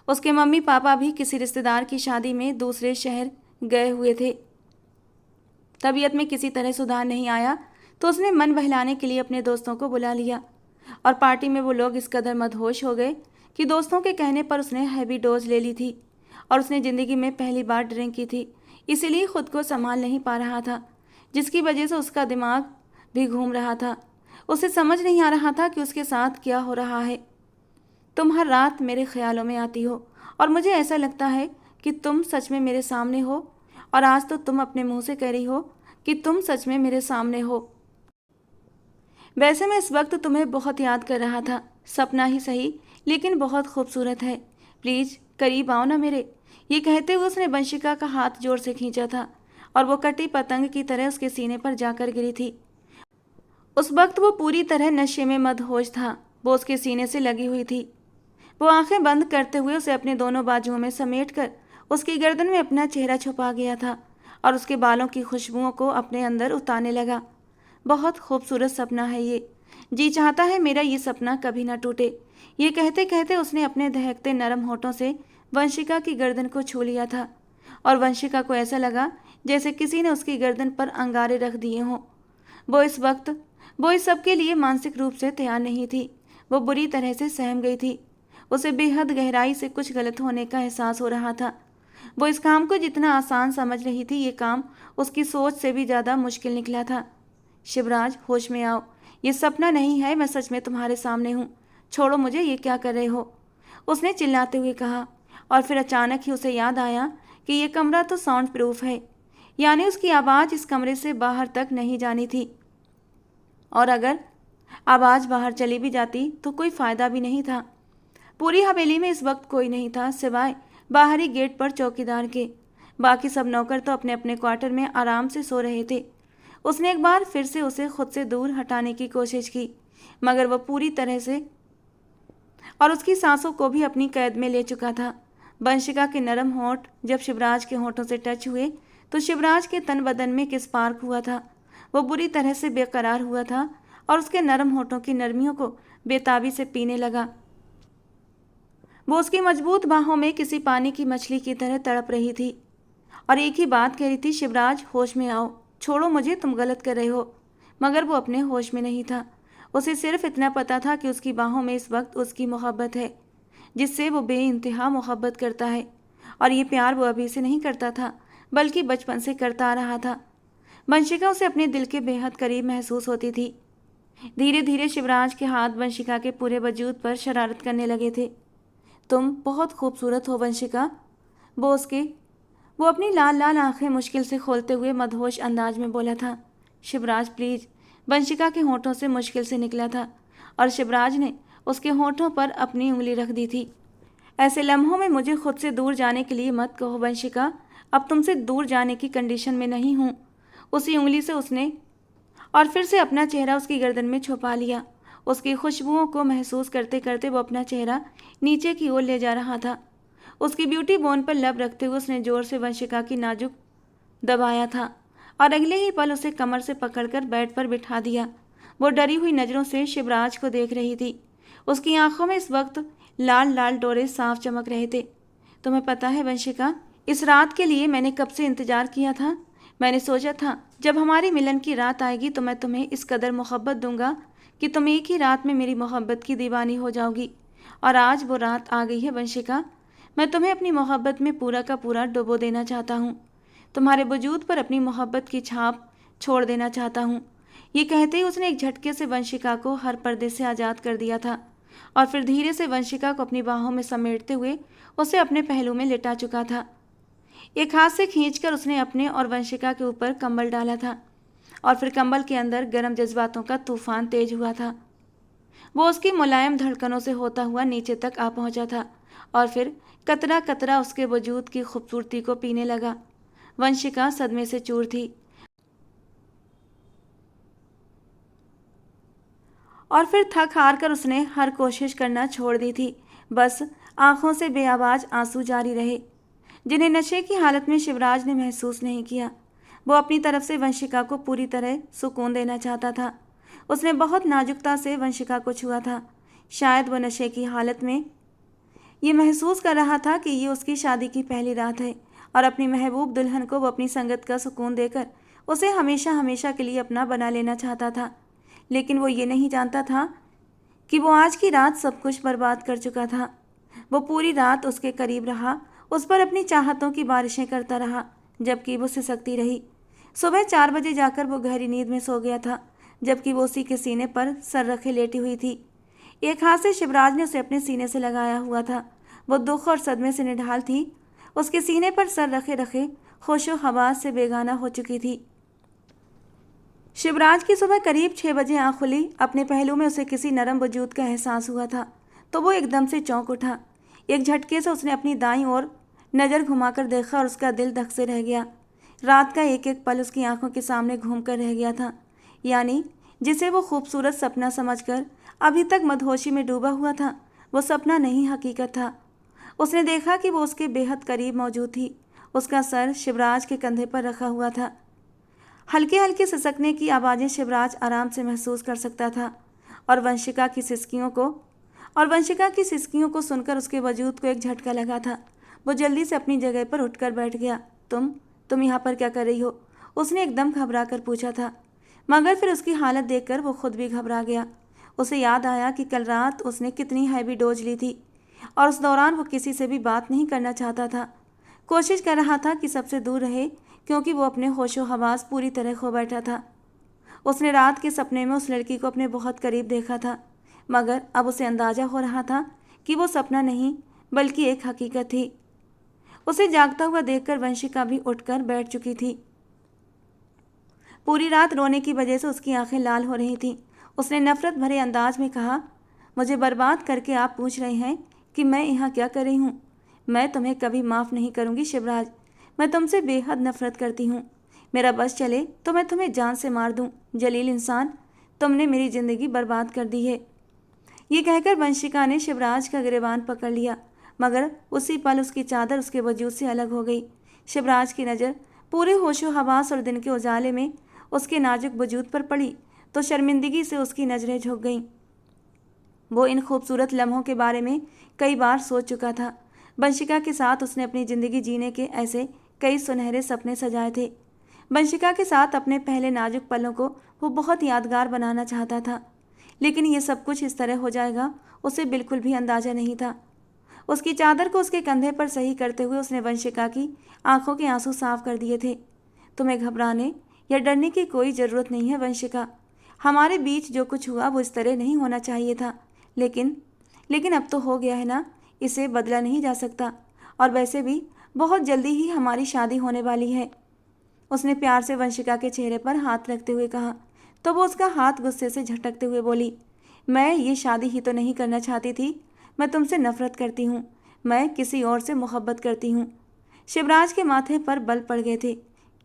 उसके मम्मी पापा भी किसी रिश्तेदार की शादी में दूसरे शहर गए हुए थे। तबीयत में किसी तरह सुधार नहीं आया तो उसने मन बहलाने के लिए अपने दोस्तों को बुला लिया और पार्टी में वो लोग इस कदर मदहोश हो गए कि दोस्तों के कहने पर उसने हैवी डोज ले ली थी और उसने ज़िंदगी में पहली बार ड्रिंक की थी, इसीलिए खुद को संभाल नहीं पा रहा था, जिसकी वजह से उसका दिमाग भी घूम रहा था। उसे समझ नहीं आ रहा था कि उसके साथ क्या हो रहा है। तुम हर रात मेरे ख्यालों में आती हो और मुझे ऐसा लगता है कि तुम सच में मेरे सामने हो, और आज तो तुम अपने मुंह से कह रही हो कि तुम सच में मेरे सामने हो। वैसे मैं इस वक्त तुम्हें बहुत याद कर रहा था, सपना ही सही लेकिन बहुत खूबसूरत है, प्लीज़ करीब आओ ना मेरे। ये कहते हुए उसने वंशिका का हाथ जोर से खींचा था और वो कटी पतंग की तरह उसके सीने पर जाकर गिरी थी। उस वक्त वो पूरी तरह नशे में मदहोश था। वो उसके सीने से लगी हुई थी। वो आंखें बंद करते हुए उसे अपने दोनों बाजुओं में समेटकर उसकी गर्दन में अपना चेहरा छुपा गया था और उसके बालों की खुशबुओं को अपने अंदर उतारने लगा। बहुत खूबसूरत सपना है ये, जी चाहता है मेरा ये सपना कभी ना टूटे। ये कहते कहते उसने अपने दहकते नरम होठों से वंशिका की गर्दन को छू लिया था और वंशिका को ऐसा लगा जैसे किसी ने उसकी गर्दन पर अंगारे रख दिए हों। वो इस सब के लिए मानसिक रूप से तैयार नहीं थी। वो बुरी तरह से सहम गई थी। उसे बेहद गहराई से कुछ गलत होने का एहसास हो रहा था। वो इस काम को जितना आसान समझ रही थी, ये काम उसकी सोच से भी ज़्यादा मुश्किल निकला था। शिवराज, होश में आओ, ये सपना नहीं है, मैं सच में तुम्हारे सामने हूँ। छोड़ो मुझे, ये क्या कर रहे हो, उसने चिल्लाते हुए कहा। और फिर अचानक ही उसे याद आया कि ये कमरा तो साउंड प्रूफ है, यानी उसकी आवाज़ इस कमरे से बाहर तक नहीं जानी थी, और अगर आवाज़ बाहर चली भी जाती तो कोई फ़ायदा भी नहीं था। पूरी हवेली में इस वक्त कोई नहीं था सिवाय बाहरी गेट पर चौकीदार के। बाकी सब नौकर तो अपने अपने क्वार्टर में आराम से सो रहे थे। उसने एक बार फिर से उसे खुद से दूर हटाने की कोशिश की, मगर वह पूरी तरह से और उसकी सांसों को भी अपनी कैद में ले चुका था। वंशिका के नरम होंठ जब शिवराज के होंठों से टच हुए तो शिवराज के तन बदन में किस पार्क हुआ था। वो बुरी तरह से बेकरार हुआ था और उसके नरम होंठों की नरमियों को बेताबी से पीने लगा। वो उसकी मजबूत बाहों में किसी पानी की मछली की तरह तड़प रही थी और एक ही बात कह रही थी, शिवराज होश में आओ, छोड़ो मुझे, तुम गलत कर रहे हो। मगर वो अपने होश में नहीं था। उसे सिर्फ इतना पता था कि उसकी बाहों में इस वक्त उसकी मोहब्बत है, जिससे वो बेइंतहा मोहब्बत करता है। और ये प्यार वो अभी से नहीं करता था, बल्कि बचपन से करता आ रहा था। वंशिका उसे अपने दिल के बेहद करीब महसूस होती थी। धीरे धीरे शिवराज के हाथ वंशिका के पूरे वजूद पर शरारत करने लगे थे। तुम बहुत खूबसूरत हो वंशिका, वो अपनी लाल लाल आंखें मुश्किल से खोलते हुए मदहोश अंदाज में बोला था। शिवराज प्लीज़, वंशिका के होंठों से मुश्किल से निकला था और शिवराज ने उसके होंठों पर अपनी उंगली रख दी थी। ऐसे लम्हों में मुझे खुद से दूर जाने के लिए मत कहो वंशिका, अब तुमसे दूर जाने की कंडीशन में नहीं हूँ। उसी उंगली से उसने और फिर से अपना चेहरा उसकी गर्दन में छुपा लिया। उसकी खुशबुओं को महसूस करते करते वो अपना चेहरा नीचे की ओर ले जा रहा था। उसकी ब्यूटी बोन पर लब रखते हुए उसने जोर से वंशिका की नाजुक दबाया था और अगले ही पल उसे कमर से पकड़कर बेड पर बिठा दिया। वो डरी हुई नज़रों से शिवराज को देख रही थी। उसकी आंखों में इस वक्त लाल लाल डोरे साफ चमक रहे थे। तुम्हें पता है वंशिका, इस रात के लिए मैंने कब से इंतज़ार किया था। मैंने सोचा था जब हमारी मिलन की रात आएगी तो मैं तुम्हें इस कदर मोहब्बत दूंगा कि तुम एक ही रात में मेरी मोहब्बत की दीवानी हो जाओगी। और आज वो रात आ गई है वंशिका। मैं तुम्हें अपनी मोहब्बत में पूरा का पूरा डुबो देना चाहता हूँ। तुम्हारे वजूद पर अपनी मोहब्बत की छाप छोड़ देना चाहता हूँ। ये कहते ही उसने एक झटके से वंशिका को हर पर्दे से आज़ाद कर दिया था और फिर धीरे से वंशिका को अपनी बाहों में समेटते हुए उसे अपने पहलू में लिटा चुका था। एक हाथ से खींचकर उसने अपने और वंशिका के ऊपर कंबल डाला था और फिर कंबल के अंदर गर्म जज्बातों का तूफान तेज हुआ था। वो उसकी मुलायम धड़कनों से होता हुआ नीचे तक आ पहुंचा था और फिर कतरा कतरा उसके वजूद की खूबसूरती को पीने लगा। वंशिका सदमे से चूर थी और फिर थक हार कर उसने हर कोशिश करना छोड़ दी थी। बस आंखों से बेआवाज आंसू जारी रहे, जिन्हें नशे की हालत में शिवराज ने महसूस नहीं किया। वो अपनी तरफ से वंशिका को पूरी तरह सुकून देना चाहता था। उसने बहुत नाजुकता से वंशिका को छुआ था। शायद वो नशे की हालत में ये महसूस कर रहा था कि ये उसकी शादी की पहली रात है और अपनी महबूब दुल्हन को वो अपनी संगत का सुकून देकर उसे हमेशा हमेशा के लिए अपना बना लेना चाहता था। लेकिन वो ये नहीं जानता था कि वो आज की रात सब कुछ बर्बाद कर चुका था। वो पूरी रात उसके करीब रहा, उस पर अपनी चाहतों की बारिशें करता रहा, जबकि वो सिसकती रही। सुबह 4 बजे जाकर वो गहरी नींद में सो गया था, जबकि वो उसी के सीने पर सर रखे लेटी हुई थी। एक हाथ से शिवराज ने उसे अपने सीने से लगाया हुआ था। वो दुख और सदमे से निढाल थी। उसके सीने पर सर रखे रखे होशो हवास से बेगाना हो चुकी थी। शिवराज की सुबह करीब 6 बजे आँख खुली। अपने पहलू में उसे किसी नरम वजूद का एहसास हुआ था, तो वो एकदम से चौंक उठा। एक झटके से उसने अपनी दाईं ओर नज़र घुमाकर देखा और उसका दिल धक से रह गया। रात का एक एक पल उसकी आंखों के सामने घूमकर रह गया था, यानी जिसे वो खूबसूरत सपना समझकर अभी तक मदहोशी में डूबा हुआ था, वो सपना नहीं हकीकत था। उसने देखा कि वो उसके बेहद करीब मौजूद थी। उसका सर शिवराज के कंधे पर रखा हुआ था। हल्के हल्के सिसकने की आवाज़ें शिवराज आराम से महसूस कर सकता था और वंशिका की सिसकियों को सुनकर उसके वजूद को एक झटका लगा था। वो जल्दी से अपनी जगह पर उठकर बैठ गया। तुम यहाँ पर क्या कर रही हो? उसने एकदम घबरा कर पूछा था, मगर फिर उसकी हालत देखकर वो खुद भी घबरा गया। उसे याद आया कि कल रात उसने कितनी हैवी डोज ली थी और उस दौरान वो किसी से भी बात नहीं करना चाहता था। कोशिश कर रहा था कि सबसे दूर रहे, क्योंकि वो अपने होशो हवास पूरी तरह खो बैठा था। उसने रात के सपने में उस लड़की को अपने बहुत करीब देखा था, मगर अब उसे अंदाजा हो रहा था कि वो सपना नहीं बल्कि एक हकीकत थी। उसे जागता हुआ देखकर वंशिका भी उठकर बैठ चुकी थी। पूरी रात रोने की वजह से उसकी आंखें लाल हो रही थीं। उसने नफरत भरे अंदाज में कहा, मुझे बर्बाद करके आप पूछ रहे हैं कि मैं यहाँ क्या कर रही हूँ? मैं तुम्हें कभी माफ़ नहीं करूँगी शिवराज। मैं तुमसे बेहद नफरत करती हूँ। मेरा बस चले तो मैं तुम्हें जान से मार दूँ। जलील इंसान, तुमने मेरी ज़िंदगी बर्बाद कर दी है। ये कहकर वंशिका ने शिवराज का गिरेबान पकड़ लिया, मगर उसी पल उसकी चादर उसके वजूद से अलग हो गई। शिवराज की नज़र पूरे होशो हवास और दिन के उजाले में उसके नाजुक वजूद पर पड़ी तो शर्मिंदगी से उसकी नज़रें झुक गईं। वो इन खूबसूरत लम्हों के बारे में कई बार सोच चुका था। वंशिका के साथ उसने अपनी ज़िंदगी जीने के ऐसे कई सुनहरे सपने सजाए थे। वंशिका के साथ अपने पहले नाजुक पलों को वो बहुत यादगार बनाना चाहता था, लेकिन ये सब कुछ इस तरह हो जाएगा उसे बिल्कुल भी अंदाज़ा नहीं था। उसकी चादर को उसके कंधे पर सही करते हुए उसने वंशिका की आंखों के आंसू साफ कर दिए थे। तुम्हें घबराने या डरने की कोई ज़रूरत नहीं है वंशिका। हमारे बीच जो कुछ हुआ वो इस तरह नहीं होना चाहिए था, लेकिन अब तो हो गया है ना, इसे बदला नहीं जा सकता। और वैसे भी बहुत जल्दी ही हमारी शादी होने वाली है। उसने प्यार से वंशिका के चेहरे पर हाथ रखते हुए कहा, तो वो उसका हाथ गुस्से से झटकते हुए बोली, मैं ये शादी ही तो नहीं करना चाहती थी। मैं तुमसे नफरत करती हूँ। मैं किसी और से मोहब्बत करती हूँ। शिवराज के माथे पर बल पड़ गए थे।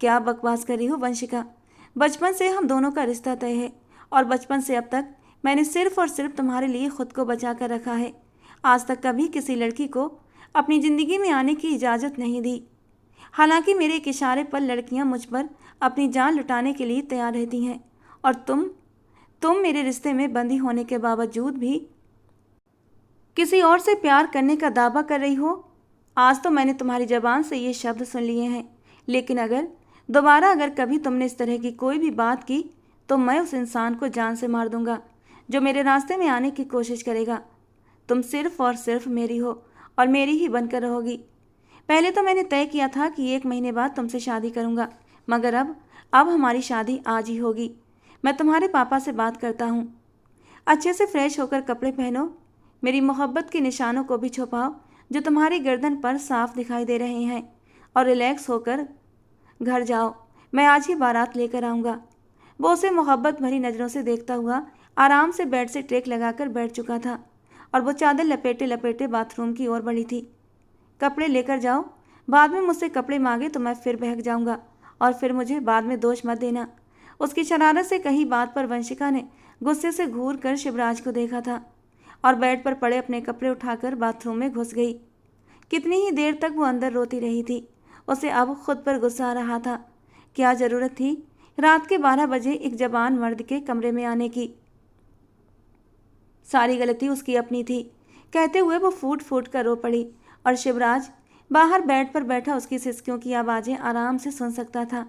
क्या बकवास कर रही हो वंशिका? बचपन से हम दोनों का रिश्ता तय है और बचपन से अब तक मैंने सिर्फ और सिर्फ तुम्हारे लिए खुद को बचा कर रखा है। आज तक कभी किसी लड़की को अपनी ज़िंदगी में आने की इजाज़त नहीं दी। हालांकि मेरे एक इशारे पर लड़कियां मुझ पर अपनी जान लुटाने के लिए तैयार रहती हैं, और तुम मेरे रिश्ते में बंदी होने के बावजूद भी किसी और से प्यार करने का दावा कर रही हो। आज तो मैंने तुम्हारी ज़बान से ये शब्द सुन लिए हैं, लेकिन अगर कभी तुमने इस तरह की कोई भी बात की तो मैं उस इंसान को जान से मार दूंगा जो मेरे रास्ते में आने की कोशिश करेगा। तुम सिर्फ और सिर्फ मेरी हो और मेरी ही बनकर रहोगी। पहले तो मैंने तय किया था कि 1 महीने बाद तुमसे शादी करूंगा, मगर अब हमारी शादी आज ही होगी। मैं तुम्हारे पापा से बात करता हूँ। अच्छे से फ्रेश होकर कपड़े पहनो। मेरी मोहब्बत के निशानों को भी छुपाओ जो तुम्हारी गर्दन पर साफ दिखाई दे रहे हैं, और रिलैक्स होकर घर जाओ। मैं आज ही बारात लेकर आऊँगा। वो उसे मोहब्बत भरी नज़रों से देखता हुआ आराम से बेड से ट्रेक लगाकर बैठ चुका था और वो चादर लपेटे लपेटे बाथरूम की ओर बढ़ी थी। कपड़े लेकर जाओ, बाद में मुझसे कपड़े मांगे तो मैं फिर बहक जाऊंगा और फिर मुझे बाद में दोष मत देना। उसकी शरारत से कही बात पर वंशिका ने गुस्से से घूर कर शिवराज को देखा था और बेड पर पड़े अपने कपड़े उठाकर बाथरूम में घुस गई। कितनी ही देर तक वो अंदर रोती रही थी। उसे अब खुद पर गुस्सा आ रहा था। क्या ज़रूरत थी रात के 12 बजे एक जवान मर्द के कमरे में आने की। सारी गलती उसकी अपनी थी, कहते हुए वो फूट फूट कर रो पड़ी और शिवराज बाहर बेड पर बैठा उसकी सिसकियों की आवाज़ें आराम से सुन सकता था।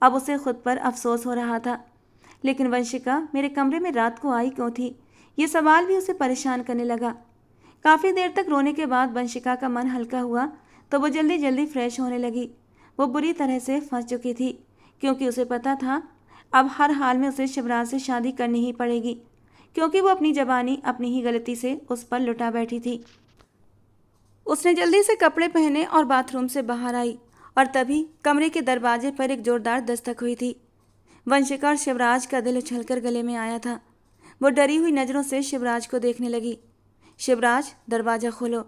अब उसे खुद पर अफसोस हो रहा था। लेकिन वंशिका मेरे कमरे में रात को आई क्यों थी, ये सवाल भी उसे परेशान करने लगा। काफ़ी देर तक रोने के बाद वंशिका का मन हल्का हुआ तो वो जल्दी जल्दी फ्रेश होने लगी। वो बुरी तरह से फंस चुकी थी क्योंकि उसे पता था अब हर हाल में उसे शिवराज से शादी करनी ही पड़ेगी, क्योंकि वो अपनी जवानी अपनी ही गलती से उस पर लुटा बैठी थी। उसने जल्दी से कपड़े पहने और बाथरूम से बाहर आई और तभी कमरे के दरवाजे पर एक जोरदार दस्तक हुई थी। वंशिका और शिवराज का दिल उछलकर गले में आया था। वो डरी हुई नज़रों से शिवराज को देखने लगी। शिवराज, दरवाज़ा खोलो।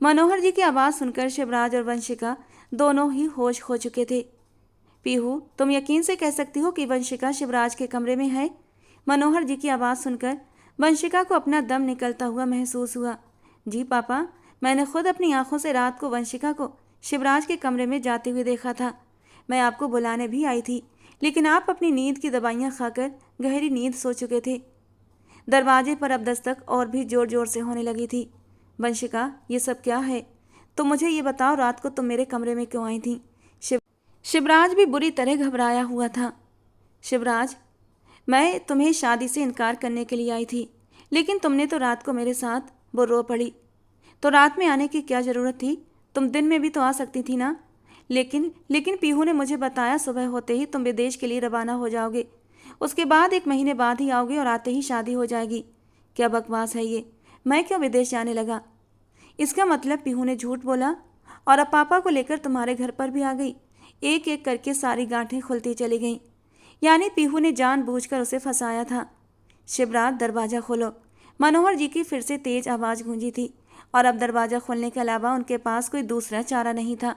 मनोहर जी की आवाज़ सुनकर शिवराज और वंशिका दोनों ही होश खो चुके थे। पीहू, तुम यकीन से कह सकती हो कि वंशिका शिवराज के कमरे में है? मनोहर जी की आवाज़ सुनकर वंशिका को अपना दम निकलता हुआ महसूस हुआ। जी पापा, मैंने खुद अपनी आंखों से रात को वंशिका को शिवराज के कमरे में जाते हुए देखा था। मैं आपको बुलाने भी आई थी, लेकिन आप अपनी नींद की दवाइयाँ खाकर गहरी नींद सो चुके थे। दरवाजे पर अब दस्तक और भी जोर जोर से होने लगी थी। वंशिका, ये सब क्या है? तो मुझे ये बताओ, रात को तुम मेरे कमरे में क्यों आई थी? शिवराज भी बुरी तरह घबराया हुआ था। शिवराज, मैं तुम्हें शादी से इनकार करने के लिए आई थी, लेकिन तुमने तो रात को मेरे साथ। वो रो पड़ी। तो रात में आने की क्या ज़रूरत थी? तुम दिन में भी तो आ सकती थी ना। लेकिन पीहू ने मुझे बताया सुबह होते ही तुम विदेश के लिए रवाना हो जाओगे, उसके बाद 1 महीने बाद ही आओगे और आते ही शादी हो जाएगी। क्या बकवास है ये? मैं क्यों विदेश जाने लगा? इसका मतलब पीहू ने झूठ बोला और अब पापा को लेकर तुम्हारे घर पर भी आ गई। एक एक करके सारी गांठें खुलती चली गईं। यानी पीहू ने जानबूझकर उसे फंसाया था। शिवराज, दरवाज़ा खोलो। मनोहर जी की फिर से तेज आवाज़ गूंजी थी और अब दरवाज़ा खोलने के अलावा उनके पास कोई दूसरा चारा नहीं था।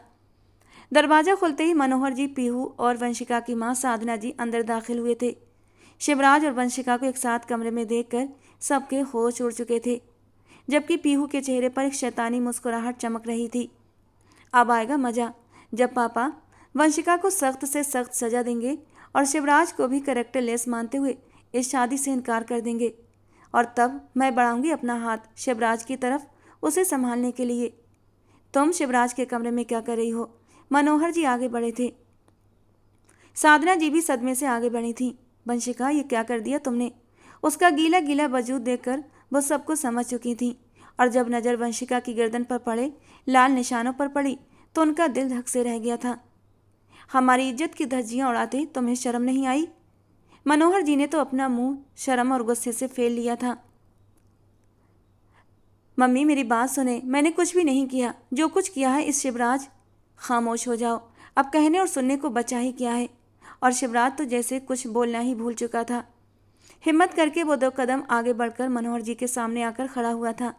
दरवाज़ा खुलते ही मनोहर जी, पीहू और वंशिका की माँ साधना जी अंदर दाखिल हुए थे। शिवराज और वंशिका को एक साथ कमरे में देखकर सबके होश उड़ चुके थे, जबकि पीहू के चेहरे पर एक शैतानी मुस्कुराहट चमक रही थी। अब आएगा मज़ा, जब पापा वंशिका को सख्त से सख्त सज़ा देंगे और शिवराज को भी कैरेक्टर लेस मानते हुए इस शादी से इनकार कर देंगे, और तब मैं बढ़ाऊंगी अपना हाथ शिवराज की तरफ उसे संभालने के लिए। तुम शिवराज के कमरे में क्या कर रही हो? मनोहर जी आगे बढ़े थे। साधना जी भी सदमे से आगे बढ़ी थी। वंशिका, ये क्या कर दिया तुमने? उसका गीला गीला वजूद देखकर वो सब कुछ समझ चुकी थी, और जब नज़र वंशिका की गर्दन पर पड़े, लाल निशानों पर पड़ी, तो उनका दिल धक से रह गया था। हमारी इज्जत की धज्जियाँ उड़ाते तुम्हें शर्म नहीं आई? मनोहर जी ने तो अपना मुंह शर्म और गुस्से से फेल लिया था। मम्मी, मेरी बात सुने, मैंने कुछ भी नहीं किया। जो कुछ किया है इस शिवराज। खामोश हो जाओ, अब कहने और सुनने को बचा ही क्या है? और शिवराज तो जैसे कुछ बोलना ही भूल चुका था। हिम्मत करके वो 2 कदम आगे बढ़कर मनोहर जी के सामने आकर खड़ा हुआ था।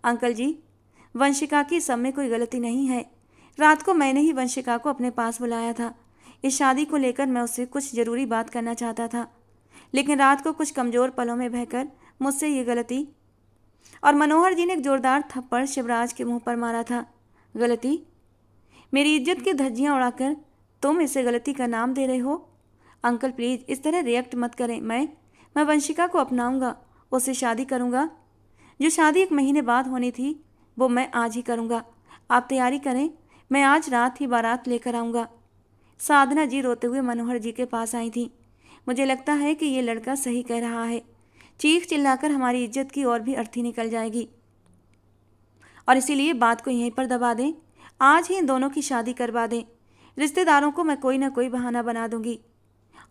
अंकल जी, वंशिका की सब में कोई गलती नहीं है। रात को मैंने ही वंशिका को अपने पास बुलाया था। इस शादी को लेकर मैं उससे कुछ ज़रूरी बात करना चाहता था, लेकिन रात को कुछ कमज़ोर पलों में बहकर मुझसे ये गलती। और मनोहर जी ने एक जोरदार थप्पड़ शिवराज के मुंह पर मारा था। गलती? मेरी इज्जत की धज्जियाँ उड़ाकर तुम इसे गलती का नाम दे रहे हो? अंकल प्लीज़ इस तरह रिएक्ट मत करें। मैं वंशिका को अपनाऊंगा, उससे शादी करूंगा। जो शादी 1 महीने बाद होनी थी वो मैं आज ही करूंगा। आप तैयारी करें, मैं आज रात ही बारात लेकर आऊँगा। साधना जी रोते हुए मनोहर जी के पास आई थी। मुझे लगता है कि ये लड़का सही कह रहा है। चीख चिल्लाकर हमारी इज्जत की और भी अर्थी निकल जाएगी, और इसीलिए बात को यहीं पर दबा दें। आज ही इन दोनों की शादी करवा दें। रिश्तेदारों को मैं कोई ना कोई बहाना बना दूंगी।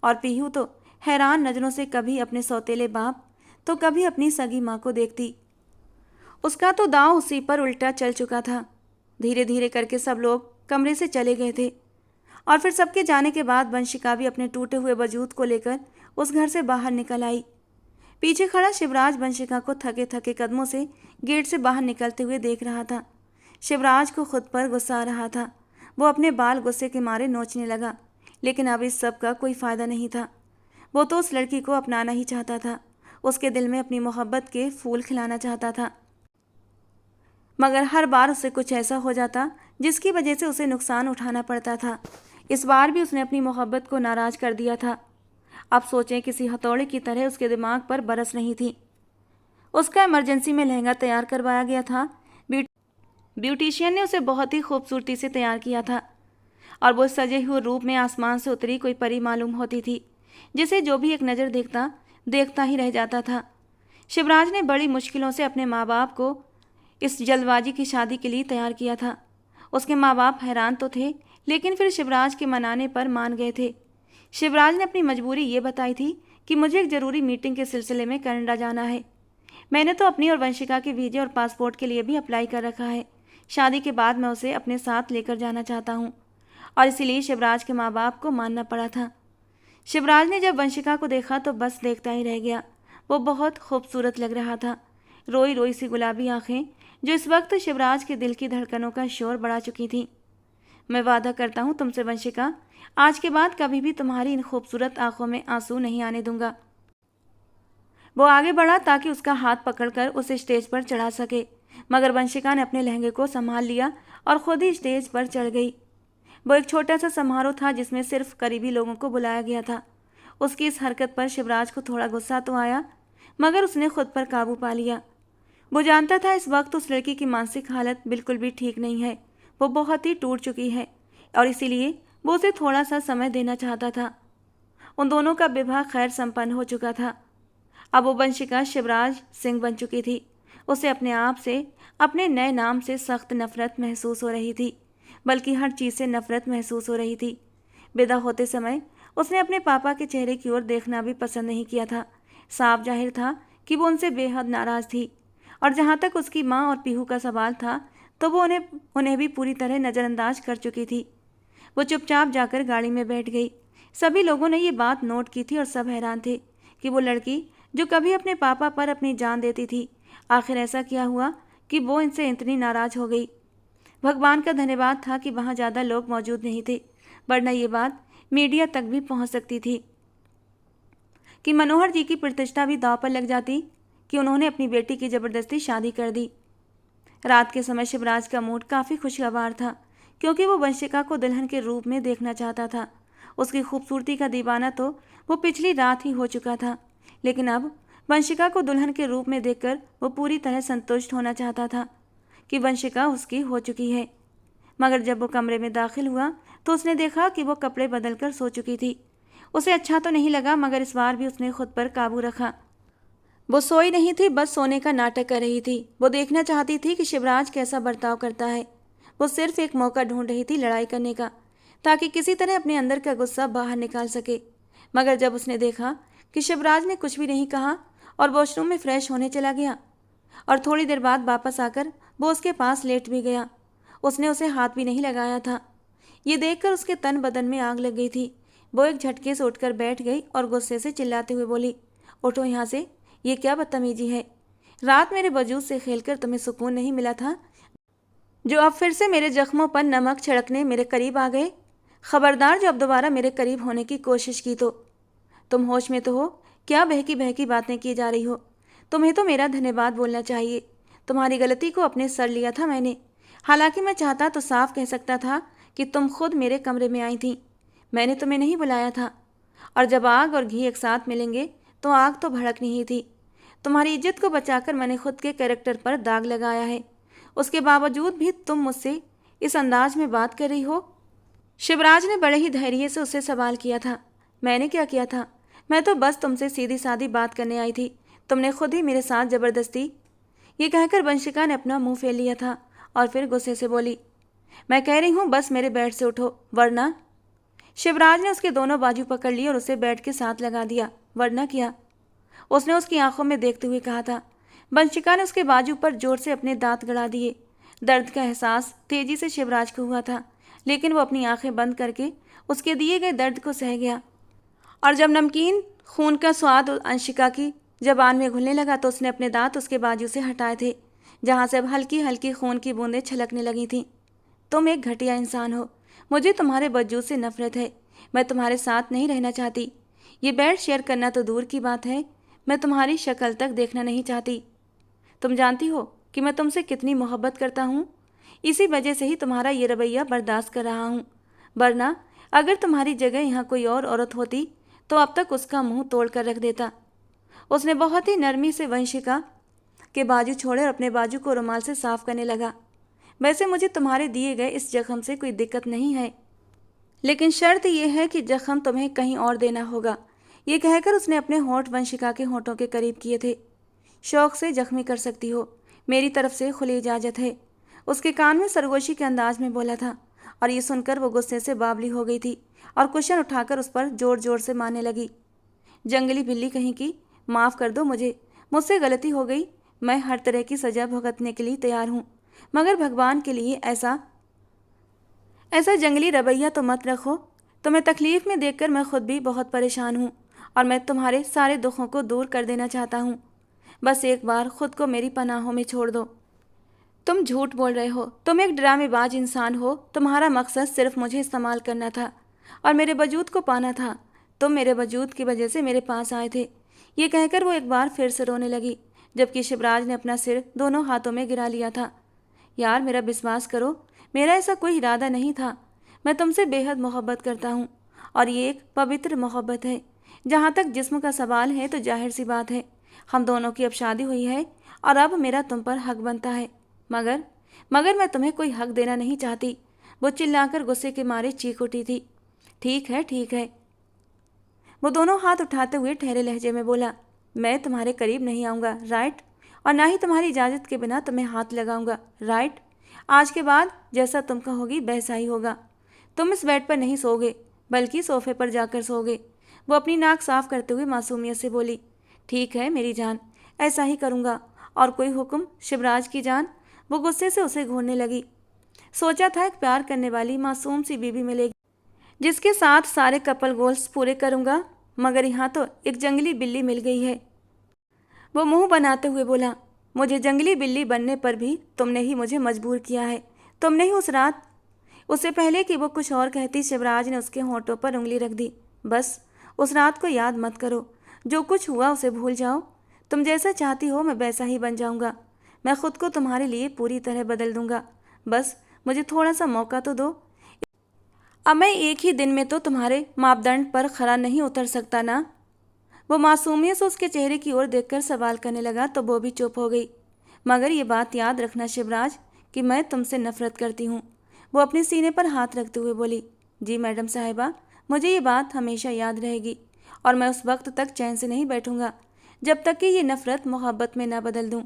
और पीहू तो हैरान नज़रों से कभी अपने सौतेले बाप तो कभी अपनी सगी माँ को देखती। उसका तो दांव उसी पर उल्टा चल चुका था। धीरे धीरे करके सब लोग कमरे से चले गए थे और फिर सबके जाने के बाद वंशिका भी अपने टूटे हुए वजूद को लेकर उस घर से बाहर निकल आई। पीछे खड़ा शिवराज वंशिका को थके थके कदमों से गेट से बाहर निकलते हुए देख रहा था। शिवराज को खुद पर गुस्सा आ रहा था। वो अपने बाल गुस्से के मारे नोचने लगा, लेकिन अब इस सब का कोई फ़ायदा नहीं था। वो तो उस लड़की को अपनाना ही चाहता था, उसके दिल में अपनी मोहब्बत के फूल खिलाना चाहता था, मगर हर बार उसे कुछ ऐसा हो जाता जिसकी वजह से उसे नुकसान उठाना पड़ता था। इस बार भी उसने अपनी मोहब्बत को नाराज़ कर दिया था। अब सोचें, किसी हथौड़े की तरह उसके दिमाग पर बरस रही थी। उसका इमरजेंसी में लहंगा तैयार करवाया गया था। ब्यूटिशियन ने उसे बहुत ही खूबसूरती से तैयार किया था और वो सजे हुए रूप में आसमान से उतरी कोई परी मालूम होती थी, जिसे जो भी एक नज़र देखता ही रह जाता था। शिवराज ने बड़ी मुश्किलों से अपने माँ बाप को इस जल्दबाजी की शादी के लिए तैयार किया था। उसके माँ बाप हैरान तो थे, लेकिन फिर शिवराज के मनाने पर मान गए थे। शिवराज ने अपनी मजबूरी ये बताई थी कि मुझे एक ज़रूरी मीटिंग के सिलसिले में कनाडा जाना है। मैंने तो अपनी और वंशिका के वीज़े और पासपोर्ट के लिए भी अप्लाई कर रखा है। शादी के बाद मैं उसे अपने साथ लेकर जाना चाहता हूँ और इसीलिए शिवराज के माँ बाप को मानना पड़ा था। शिवराज ने जब वंशिका को देखा तो बस देखता ही रह गया। वो बहुत खूबसूरत लग रहा था। रोई रोई सी गुलाबी आंखें जो इस वक्त शिवराज के दिल की धड़कनों का शोर बढ़ा चुकी थीं। मैं वादा करता हूँ तुमसे वंशिका, आज के बाद कभी भी तुम्हारी इन खूबसूरत आंखों में आंसू नहीं आने दूंगा। वो आगे बढ़ा ताकि उसका हाथ पकड़कर उसे स्टेज पर चढ़ा सके, मगर वंशिका ने अपने लहंगे को संभाल लिया और खुद ही स्टेज पर चढ़ गई। वो एक छोटा सा समारोह था जिसमें सिर्फ करीबी लोगों को बुलाया गया था। उसकी इस हरकत पर शिवराज को थोड़ा गुस्सा तो आया, मगर उसने खुद पर काबू पा लिया। वो जानता था इस वक्त उस लड़की की मानसिक हालत बिल्कुल भी ठीक नहीं है। वो बहुत ही टूट चुकी है और इसीलिए वो उसे थोड़ा सा समय देना चाहता था। उन दोनों का विवाह खैर संपन्न हो चुका था। अब वो वंशिका शिवराज सिंह बन चुकी थी। उसे अपने आप से, अपने नए नाम से सख्त नफरत महसूस हो रही थी, बल्कि हर चीज़ से नफरत महसूस हो रही थी। विदा होते समय उसने अपने पापा के चेहरे की ओर देखना भी पसंद नहीं किया था। साफ जाहिर था कि वो उनसे बेहद नाराज़ थी और जहाँ तक उसकी माँ और पीहू का सवाल था तो वो उन्हें भी पूरी तरह नज़रअंदाज कर चुकी थी। वो चुपचाप जाकर गाड़ी में बैठ गई। सभी लोगों ने ये बात नोट की थी और सब हैरान थे कि वो लड़की जो कभी अपने पापा पर अपनी जान देती थी, आखिर ऐसा क्या हुआ कि वो इनसे इतनी नाराज़ हो गई। भगवान का धन्यवाद था कि वहाँ ज़्यादा लोग मौजूद नहीं थे, वरना ये बात मीडिया तक भी पहुँच सकती थी कि मनोहर जी की प्रतिष्ठा भी दांव पर लग जाती कि उन्होंने अपनी बेटी की ज़बरदस्ती शादी कर दी। रात के समय शिवराज का मूड काफ़ी खुशगवार था, क्योंकि वो वंशिका को दुल्हन के रूप में देखना चाहता था। उसकी खूबसूरती का दीवाना तो वो पिछली रात ही हो चुका था, लेकिन अब वंशिका को दुल्हन के रूप में देखकर वो पूरी तरह संतुष्ट होना चाहता था कि वंशिका उसकी हो चुकी है। मगर जब वो कमरे में दाखिल हुआ तो उसने देखा कि वो कपड़े बदलकर सो चुकी थी। उसे अच्छा तो नहीं लगा, मगर इस बार भी उसने खुद पर काबू रखा। वो सोई नहीं थी, बस सोने का नाटक कर रही थी। वो देखना चाहती थी कि शिवराज कैसा बर्ताव करता है। वो सिर्फ एक मौका ढूंढ रही थी लड़ाई करने का, ताकि किसी तरह अपने अंदर का गुस्सा बाहर निकाल सके। मगर जब उसने देखा कि शिवराज ने कुछ भी नहीं कहा और वॉशरूम में फ्रेश होने चला गया और थोड़ी देर बाद वापस आकर वो उसके पास लेट भी गया, उसने उसे हाथ भी नहीं लगाया था। ये देखकर उसके तन बदन में आग लग गई थी। वो एक झटके से उठकर बैठ गई और गुस्से से चिल्लाते हुए बोली, उठो यहाँ से, ये क्या बदतमीजी है। रात मेरे वजूद से खेलकर तुम्हें सुकून नहीं मिला था, जो अब फिर से मेरे जख्मों पर नमक छिड़कने मेरे करीब आ गए। खबरदार, जो अब दोबारा मेरे करीब होने की कोशिश की तो तुम होश में तो हो? क्या बहकी बहकी बातें की जा रही हो? तुम्हें तो मेरा धन्यवाद बोलना चाहिए। तुम्हारी गलती को अपने सर लिया था मैंने। हालांकि मैं चाहता तो साफ कह सकता था कि तुम खुद मेरे कमरे में आई थी, मैंने तुम्हें नहीं बुलाया था। और जब आग और घी एक साथ मिलेंगे तो आग तो भड़कनी ही थी। तुम्हारी इज्जत को बचाकर मैंने खुद के कैरेक्टर पर दाग लगाया है, उसके बावजूद भी तुम मुझसे इस अंदाज में बात कर रही हो। शिवराज ने बड़े ही धैर्य से उससे सवाल किया था। मैंने क्या किया था? मैं तो बस तुमसे सीधी सादी बात करने आई थी, तुमने खुद ही मेरे साथ ज़बरदस्ती। ये कहकर वंशिका ने अपना मुंह फेर लिया था और फिर गुस्से से बोली, मैं कह रही हूँ बस मेरे बेड से उठो, वरना। शिवराज ने उसके दोनों बाजू पकड़ ली और उसे बेड के साथ लगा दिया। वरना क्या? उसने उसकी आंखों में देखते हुए कहा था। वंशिका ने उसके बाजू पर जोर से अपने दांत गड़ा दिए। दर्द का एहसास तेजी से शिवराज को हुआ था, लेकिन वो अपनी आंखें बंद करके उसके दिए गए दर्द को सह गया। और जब नमकीन खून का स्वाद अंशिका की जबान में घुलने लगा तो उसने अपने दांत उसके बाजू से हटाए थे, जहां से अब हल्की हल्की खून की बूंदें छलकने लगी थीं। तुम एक घटिया इंसान हो। मुझे तुम्हारे वजूद से नफरत है। मैं तुम्हारे साथ नहीं रहना चाहती। ये बेड शेयर करना तो दूर की बात है, मैं तुम्हारी शक्ल तक देखना नहीं चाहती। तुम जानती हो कि मैं तुमसे कितनी मोहब्बत करता हूँ। इसी वजह से ही तुम्हारा ये रवैया बर्दाश्त कर रहा हूँ, वरना अगर तुम्हारी जगह यहाँ कोई और औरत होती तो अब तक उसका मुंह तोड़ कर रख देता। उसने बहुत ही नरमी से वंशिका के बाजू छोड़े और अपने बाजू को रुमाल से साफ करने लगा। वैसे मुझे तुम्हारे दिए गए इस जख्म से कोई दिक्कत नहीं है, लेकिन शर्त यह है कि जख्म तुम्हें कहीं और देना होगा। ये कहकर उसने अपने होंठ वंशिका के होंठों के करीब किए थे। शौक से जख्मी कर सकती हो, मेरी तरफ से खुली इजाज़त है, उसके कान में सरगोशी के अंदाज में बोला था। और ये सुनकर वो गुस्से से बावली हो गई थी और कुशन उठाकर उस पर जोर जोर से मारने लगी। जंगली बिल्ली कहीं की, माफ़ कर दो मुझसे गलती हो गई। मैं हर तरह की सज़ा भुगतने के लिए तैयार हूँ, मगर भगवान के लिए ऐसा जंगली रवैया तो मत रखो। तुम्हें तकलीफ़ में देखकर मैं खुद भी बहुत परेशान हूँ और मैं तुम्हारे सारे दुखों को दूर कर देना चाहता हूँ। बस एक बार खुद को मेरी पनाहों में छोड़ दो। तुम झूठ बोल रहे हो, तुम एक ड्रामेबाज इंसान हो। तुम्हारा मकसद सिर्फ मुझे इस्तेमाल करना था और मेरे वजूद को पाना था। तुम मेरे वजूद की वजह से मेरे पास आए थे। ये कहकर वो एक बार फिर से रोने लगी, जबकि शिवराज ने अपना सिर दोनों हाथों में गिरा लिया था। यार, मेरा विश्वास करो, मेरा ऐसा कोई इरादा नहीं था। मैं तुमसे बेहद मोहब्बत करता हूँ और ये एक पवित्र मोहब्बत है। जहाँ तक जिस्म का सवाल है तो जाहिर सी बात है, हम दोनों की अब शादी हुई है और अब मेरा तुम पर हक बनता है। मगर मैं तुम्हें कोई हक देना नहीं चाहती। वो चिल्लाकर गुस्से के मारे चीख उठी थी। ठीक है, ठीक है, वो दोनों हाथ उठाते हुए ठहरे लहजे में बोला। मैं तुम्हारे करीब नहीं आऊँगा, राइट? और ना ही तुम्हारी इजाज़त के बिना तुम्हें हाथ लगाऊंगा, राइट? आज के बाद जैसा तुम कहोगी वैसा ही होगा। तुम इस बेड पर नहीं सोओगे, बल्कि सोफे पर जाकर सोओगे। वो अपनी नाक साफ करते हुए मासूमियत से बोली। ठीक है मेरी जान, ऐसा ही करूँगा। और कोई हुक्म शिवराज की जान? वो गुस्से से उसे घूरने लगी। सोचा था एक प्यार करने वाली मासूम सी बीवी मिलेगी जिसके साथ सारे कपल गोल्स पूरे करूँगा, मगर यहाँ तो एक जंगली बिल्ली मिल गई है। वो मुंह बनाते हुए बोला। मुझे जंगली बिल्ली बनने पर भी तुमने ही मुझे मजबूर किया है। तुमने ही उस रात। उससे पहले कि वो कुछ और कहती, शिवराज ने उसके होंठों पर उंगली रख दी। बस उस रात को याद मत करो। जो कुछ हुआ उसे भूल जाओ। तुम जैसा चाहती हो मैं वैसा ही बन जाऊंगा। मैं खुद को तुम्हारे लिए पूरी तरह बदल दूंगा। बस मुझे थोड़ा सा मौका तो दो। अब मैं एक ही दिन में तो तुम्हारे मापदंड पर खरा नहीं उतर सकता ना। वो मासूमियत से उसके चेहरे की ओर देखकर सवाल करने लगा तो वो भी चुप हो गई। मगर ये बात याद रखना शिवराज कि मैं तुमसे नफरत करती हूँ। वो अपने सीने पर हाथ रखते हुए बोली। जी मैडम साहिबा, मुझे ये बात हमेशा याद रहेगी और मैं उस वक्त तक चैन से नहीं बैठूंगा जब तक कि ये नफरत मोहब्बत में ना बदल दूँ।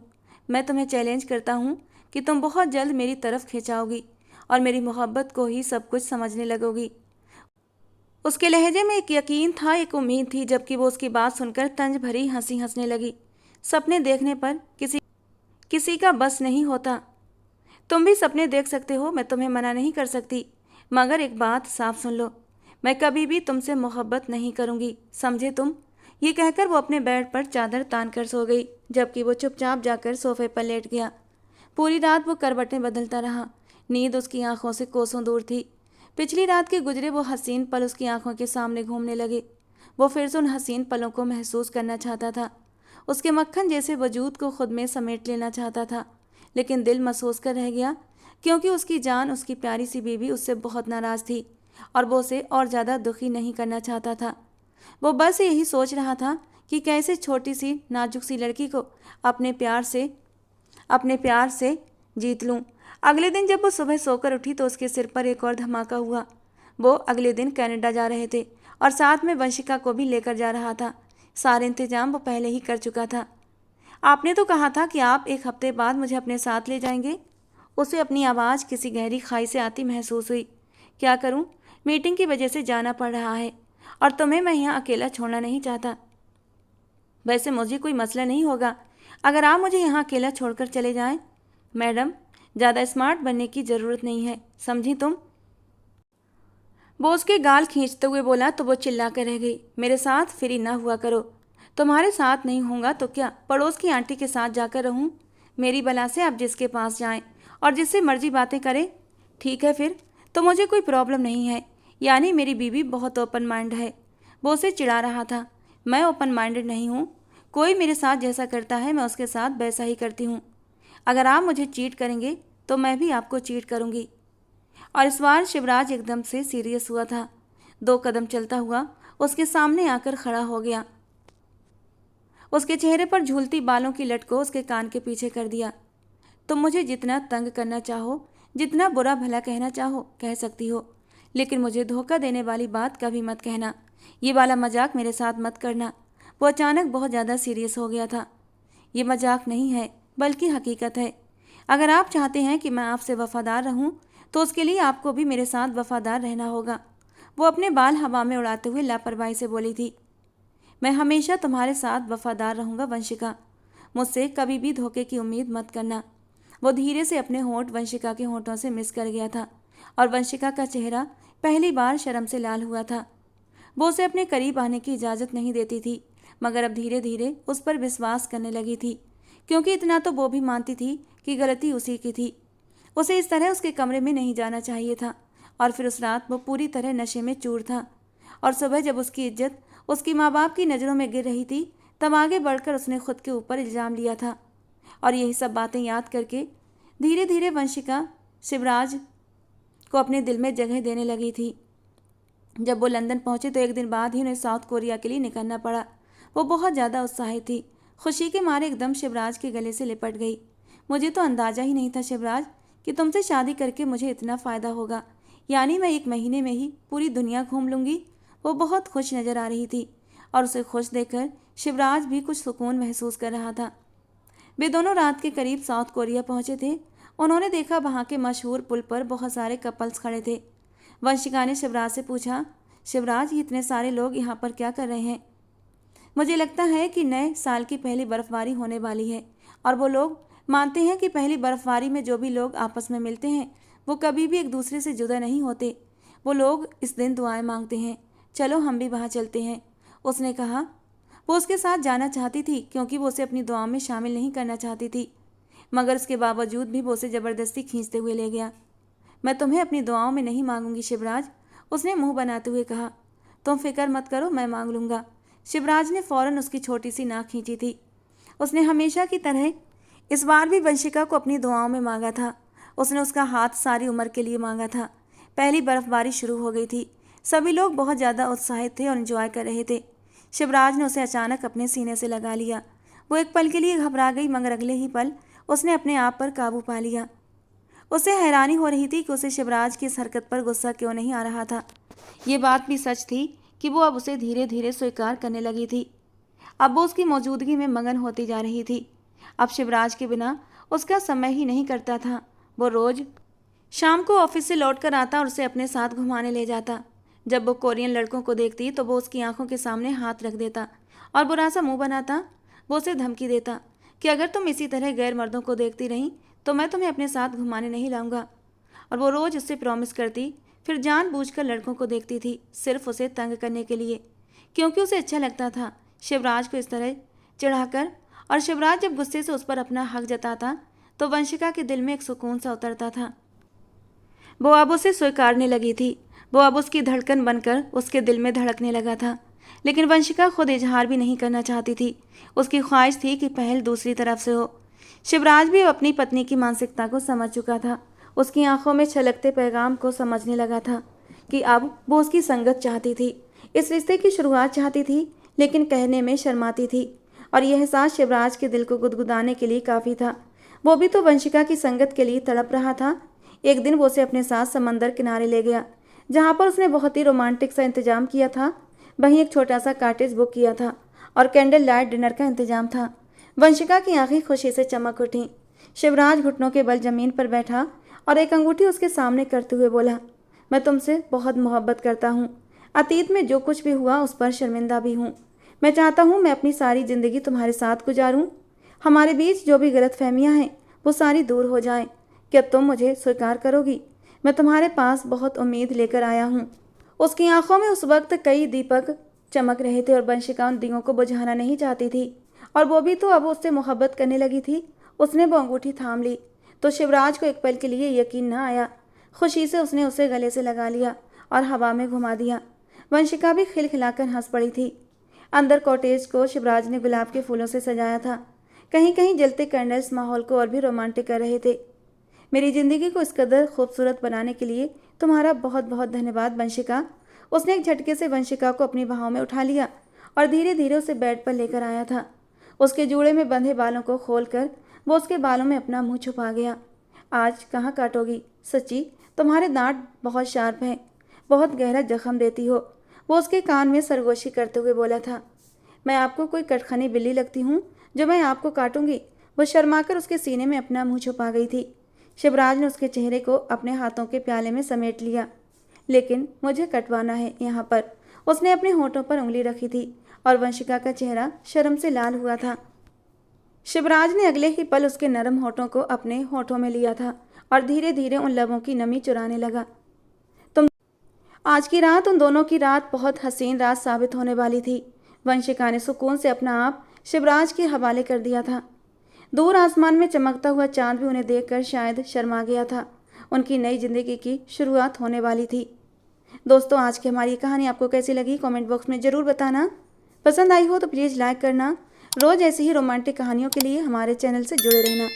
मैं तुम्हें चैलेंज करता हूँ कि तुम बहुत जल्द मेरी तरफ खिंचाओगी और मेरी मोहब्बत को ही सब कुछ समझने लगोगी। उसके लहजे में एक यकीन था, एक उम्मीद थी, जबकि वो उसकी बात सुनकर तंज भरी हंसी हंसने लगी। सपने देखने पर किसी का बस नहीं होता। तुम भी सपने देख सकते हो, मैं तुम्हें मना नहीं कर सकती, मगर एक बात साफ सुन लो, मैं कभी भी तुमसे मोहब्बत नहीं करूँगी, समझे तुम? ये कहकर वो अपने बेड पर चादर तान कर सो गई, जबकि वो चुपचाप जाकर सोफे पर लेट गया। पूरी रात वो करवटें बदलता रहा। नींद उसकी आंखों से कोसों दूर थी। पिछली रात के गुजरे वो हसीन पल उसकी आंखों के सामने घूमने लगे। वो फिर से उन हसीन पलों को महसूस करना चाहता था। उसके मक्खन जैसे वजूद को खुद में समेट लेना चाहता था, लेकिन दिल महसूस कर रह गया, क्योंकि उसकी जान, उसकी प्यारी सी बीवी उससे बहुत नाराज़ थी और वो उसे और ज़्यादा दुखी नहीं करना चाहता था। वो बस यही सोच रहा था कि कैसे छोटी सी नाजुक सी लड़की को अपने प्यार से जीत लूं। अगले दिन जब वो सुबह सोकर उठी तो उसके सिर पर एक और धमाका हुआ। वो अगले दिन कनाडा जा रहे थे और साथ में वंशिका को भी लेकर जा रहा था। सारे इंतजाम वो पहले ही कर चुका था। आपने तो कहा था कि आप एक हफ्ते बाद मुझे अपने साथ ले जाएंगे। उसे अपनी आवाज़ किसी गहरी खाई से आती महसूस हुई। क्या करूं, मीटिंग की वजह से जाना पड़ रहा है और तुम्हें मैं यहाँ अकेला छोड़ना नहीं चाहता। वैसे मुझे कोई मसला नहीं होगा, अगर आप मुझे यहाँ अकेला छोड़कर चले जाएं। मैडम, ज़्यादा स्मार्ट बनने की ज़रूरत नहीं है, समझी तुम? वो उसके गाल खींचते हुए बोला तो वो चिल्ला कर रह गई, मेरे साथ फ्री ना हुआ करो। तुम्हारे साथ नहीं होऊंगा तो क्या पड़ोस की आंटी के साथ जाकर रहूं? मेरी बला से आप जिसके पास जाएं और जिससे मर्जी बातें करें। ठीक है फिर, तो मुझे कोई प्रॉब्लम नहीं है। यानी मेरी बीवी बहुत ओपन माइंड है। वो उसे चिढ़ा रहा था। मैं ओपन माइंडेड नहीं हूँ। कोई मेरे साथ जैसा करता है मैं उसके साथ वैसा ही करती हूँ। अगर आप मुझे चीट करेंगे तो मैं भी आपको चीट करूँगी। और इस बार शिवराज एकदम से सीरियस हुआ था। 2 कदम चलता हुआ उसके सामने आकर खड़ा हो गया। उसके चेहरे पर झूलती बालों की लट को उसके कान के पीछे कर दिया। तुम मुझे जितना तंग करना चाहो, जितना बुरा भला कहना चाहो कह सकती हो, लेकिन मुझे धोखा देने वाली बात कभी मत कहना। ये वाला मजाक मेरे साथ मत करना। वो अचानक बहुत ज़्यादा सीरियस हो गया था। ये मजाक नहीं है बल्कि हकीकत है। अगर आप चाहते हैं कि मैं आपसे वफादार रहूं, तो उसके लिए आपको भी मेरे साथ वफादार रहना होगा। वो अपने बाल हवा में उड़ाते हुए लापरवाही से बोली थी। मैं हमेशा तुम्हारे साथ वफादार रहूंगा वंशिका। मुझसे कभी भी धोखे की उम्मीद मत करना। वो धीरे से अपने होंठ वंशिका के होंठों से मिस कर गया था और वंशिका का चेहरा पहली बार शर्म से लाल हुआ था। वो उसे अपने करीब आने की इजाज़त नहीं देती थी, मगर अब धीरे धीरे उस पर विश्वास करने लगी थी, क्योंकि इतना तो वो भी मानती थी कि गलती उसी की थी। उसे इस तरह उसके कमरे में नहीं जाना चाहिए था। और फिर उस रात वो पूरी तरह नशे में चूर था। और सुबह जब उसकी इज्जत उसकी माँ बाप की नज़रों में गिर रही थी, तब आगे बढ़कर उसने खुद के ऊपर इल्ज़ाम लिया था। और यही सब बातें याद करके धीरे धीरे वंशिका शिवराज को अपने दिल में जगह देने लगी थी। जब वो लंदन पहुंचे तो 1 दिन बाद ही उन्हें साउथ कोरिया के लिए निकलना पड़ा। वो बहुत ज़्यादा उत्साहित थी। खुशी के मारे एकदम शिवराज के गले से लिपट गई। मुझे तो अंदाज़ा ही नहीं था शिवराज कि तुमसे शादी करके मुझे इतना फ़ायदा होगा। यानी मैं 1 महीने में ही पूरी दुनिया घूम लूँगी। वो बहुत खुश नज़र आ रही थी और उसे खुश देखकर शिवराज भी कुछ सुकून महसूस कर रहा था। वे दोनों रात के करीब साउथ कोरिया पहुंचे थे। उन्होंने देखा वहां के मशहूर पुल पर बहुत सारे कपल्स खड़े थे। वंशिका ने शिवराज से पूछा, शिवराज, ये इतने सारे लोग यहाँ पर क्या कर रहे हैं? मुझे लगता है कि नए साल की पहली बर्फबारी होने वाली है और वो लोग मानते हैं कि पहली बर्फबारी में जो भी लोग आपस में मिलते हैं वो कभी भी एक दूसरे से जुदा नहीं होते। वो लोग इस दिन दुआएं मांगते हैं। चलो हम भी वहाँ चलते हैं, उसने कहा। वो उसके साथ जाना चाहती थी क्योंकि वो उसे अपनी दुआओं में शामिल नहीं करना चाहती थी, मगर उसके बावजूद भी वो उसे ज़बरदस्ती खींचते हुए ले गया। मैं तुम्हें अपनी दुआओं में नहीं मांगूंगी शिवराज, उसने मुंह बनाते हुए कहा। तुम फिक्र मत करो, मैं मांग लूँगा। शिवराज ने फ़ौरन उसकी छोटी सी नाक खींची थी। उसने हमेशा की तरह इस बार भी वंशिका को अपनी दुआओं में मांगा था। उसने उसका हाथ सारी उम्र के लिए मांगा था। पहली बर्फबारी शुरू हो गई थी। सभी लोग बहुत ज़्यादा उत्साहित थे और एंजॉय कर रहे थे। शिवराज ने उसे अचानक अपने सीने से लगा लिया। वो एक पल के लिए घबरा गई, मगर अगले ही पल उसने अपने आप पर काबू पा लिया। उसे हैरानी हो रही थी कि उसे शिवराज की इस हरकत पर गुस्सा क्यों नहीं आ रहा था। ये बात भी सच थी कि वो अब उसे धीरे धीरे स्वीकार करने लगी थी। अब वो उसकी मौजूदगी में मगन होती जा रही थी। अब शिवराज के बिना उसका समय ही नहीं करता था। वो रोज़ शाम को ऑफिस से लौटकर आता और उसे अपने साथ घुमाने ले जाता। जब वो कोरियन लड़कों को देखती तो वो उसकी आंखों के सामने हाथ रख देता और बुरा सा मुंह बनाता। वो उसे धमकी देता कि अगर तुम इसी तरह गैर मर्दों को देखती रहीं तो मैं तुम्हें अपने साथ घुमाने नहीं लाऊंगा। और वो रोज़ उससे प्रॉमिस करती, फिर जानबूझकर लड़कों को देखती थी, सिर्फ उसे तंग करने के लिए, क्योंकि उसे अच्छा लगता था शिवराज को इस तरह चिढ़ाकर। और शिवराज जब गुस्से से उस पर अपना हक जताता तो वंशिका के दिल में एक सुकून सा उतरता था। वो अब उसे स्वीकारने लगी थी। वो अब उसकी धड़कन बनकर उसके दिल में धड़कने लगा था। लेकिन वंशिका खुद इजहार भी नहीं करना चाहती थी। उसकी ख्वाहिश थी कि पहल दूसरी तरफ से हो। शिवराज भी अपनी पत्नी की मानसिकता को समझ चुका था। उसकी आंखों में छलकते पैगाम को समझने लगा था कि अब वो उसकी संगत चाहती थी, इस रिश्ते की शुरुआत चाहती थी, लेकिन कहने में शर्माती थी। और यह एहसास शिवराज के दिल को गुदगुदाने के लिए काफ़ी था। वो भी तो वंशिका की संगत के लिए तड़प रहा था। एक दिन वो उसे अपने साथ समंदर किनारे ले गया, जहाँ पर उसने बहुत ही रोमांटिक सा इंतजाम किया था। वहीं एक छोटा सा कॉटेज बुक किया था और कैंडल लाइट डिनर का इंतजाम था। वंशिका की आंखें खुशी से चमक उठीं। शिवराज घुटनों के बल जमीन पर बैठा और एक अंगूठी उसके सामने करते हुए बोला, मैं तुमसे बहुत मोहब्बत करता हूँ। अतीत में जो कुछ भी हुआ उस पर शर्मिंदा भी हूँ। मैं चाहता हूँ मैं अपनी सारी ज़िंदगी तुम्हारे साथ गुजारूँ। हमारे बीच जो भी गलतफहमियां हैं वो सारी दूर हो जाएं। क्या तुम मुझे स्वीकार करोगी? मैं तुम्हारे पास बहुत उम्मीद लेकर आया हूँ। उसकी आंखों में उस वक्त कई दीपक चमक रहे थे और वंशिका उन दियों को बुझाना नहीं चाहती थी, और वो भी तो अब उससे मोहब्बत करने लगी थी। उसने वो अंगूठी थाम ली तो शिवराज को एक पल के लिए यकीन न आया। खुशी से उसने उसे गले से लगा लिया और हवा में घुमा दिया। वंशिका भी खिलखिलाकर हंस पड़ी थी। अंदर कॉटेज को शिवराज ने गुलाब के फूलों से सजाया था। कहीं कहीं जलते कैंडल्स माहौल को और भी रोमांटिक कर रहे थे। मेरी ज़िंदगी को इस कदर खूबसूरत बनाने के लिए तुम्हारा बहुत बहुत धन्यवाद वंशिका। उसने एक झटके से वंशिका को अपनी बाहों में उठा लिया और धीरे धीरे उसे बेड पर लेकर आया था। उसके जूड़े में बंधे बालों को खोलकर वो उसके बालों में अपना मुंह छुपा गया। आज कहाँ काटोगी? सच्ची तुम्हारे दांत बहुत शार्प हैं, बहुत गहरा जख्म देती हो। वो उसके कान में सरगोशी करते हुए बोला था। मैं आपको कोई कटखनी बिल्ली लगती हूँ जो मैं आपको काटूंगी? वो शर्माकर उसके सीने में अपना मुंह छुपा गई थी। शिवराज ने उसके चेहरे को अपने हाथों के प्याले में समेट लिया। लेकिन मुझे कटवाना है यहाँ पर। उसने अपने होठों पर उंगली रखी थी और वंशिका का चेहरा शर्म से लाल हुआ था। शिवराज ने अगले ही पल उसके नरम होठों को अपने होठों में लिया था और धीरे धीरे उन लबों की नमी चुराने लगा। तुम आज की रात उन दोनों की रात बहुत हसीन रात साबित होने वाली थी। वंशिका ने सुकून से अपना आप शिवराज के हवाले कर दिया था। दूर आसमान में चमकता हुआ चांद भी उन्हें देखकर शायद शर्मा गया था। उनकी नई जिंदगी की शुरुआत होने वाली थी। दोस्तों, आज की हमारी कहानी आपको कैसी लगी कमेंट बॉक्स में ज़रूर बताना। पसंद आई हो तो प्लीज़ लाइक करना। रोज़ ऐसी ही रोमांटिक कहानियों के लिए हमारे चैनल से जुड़े रहना।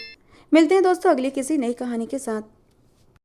मिलते हैं दोस्तों अगली किसी नई कहानी के साथ।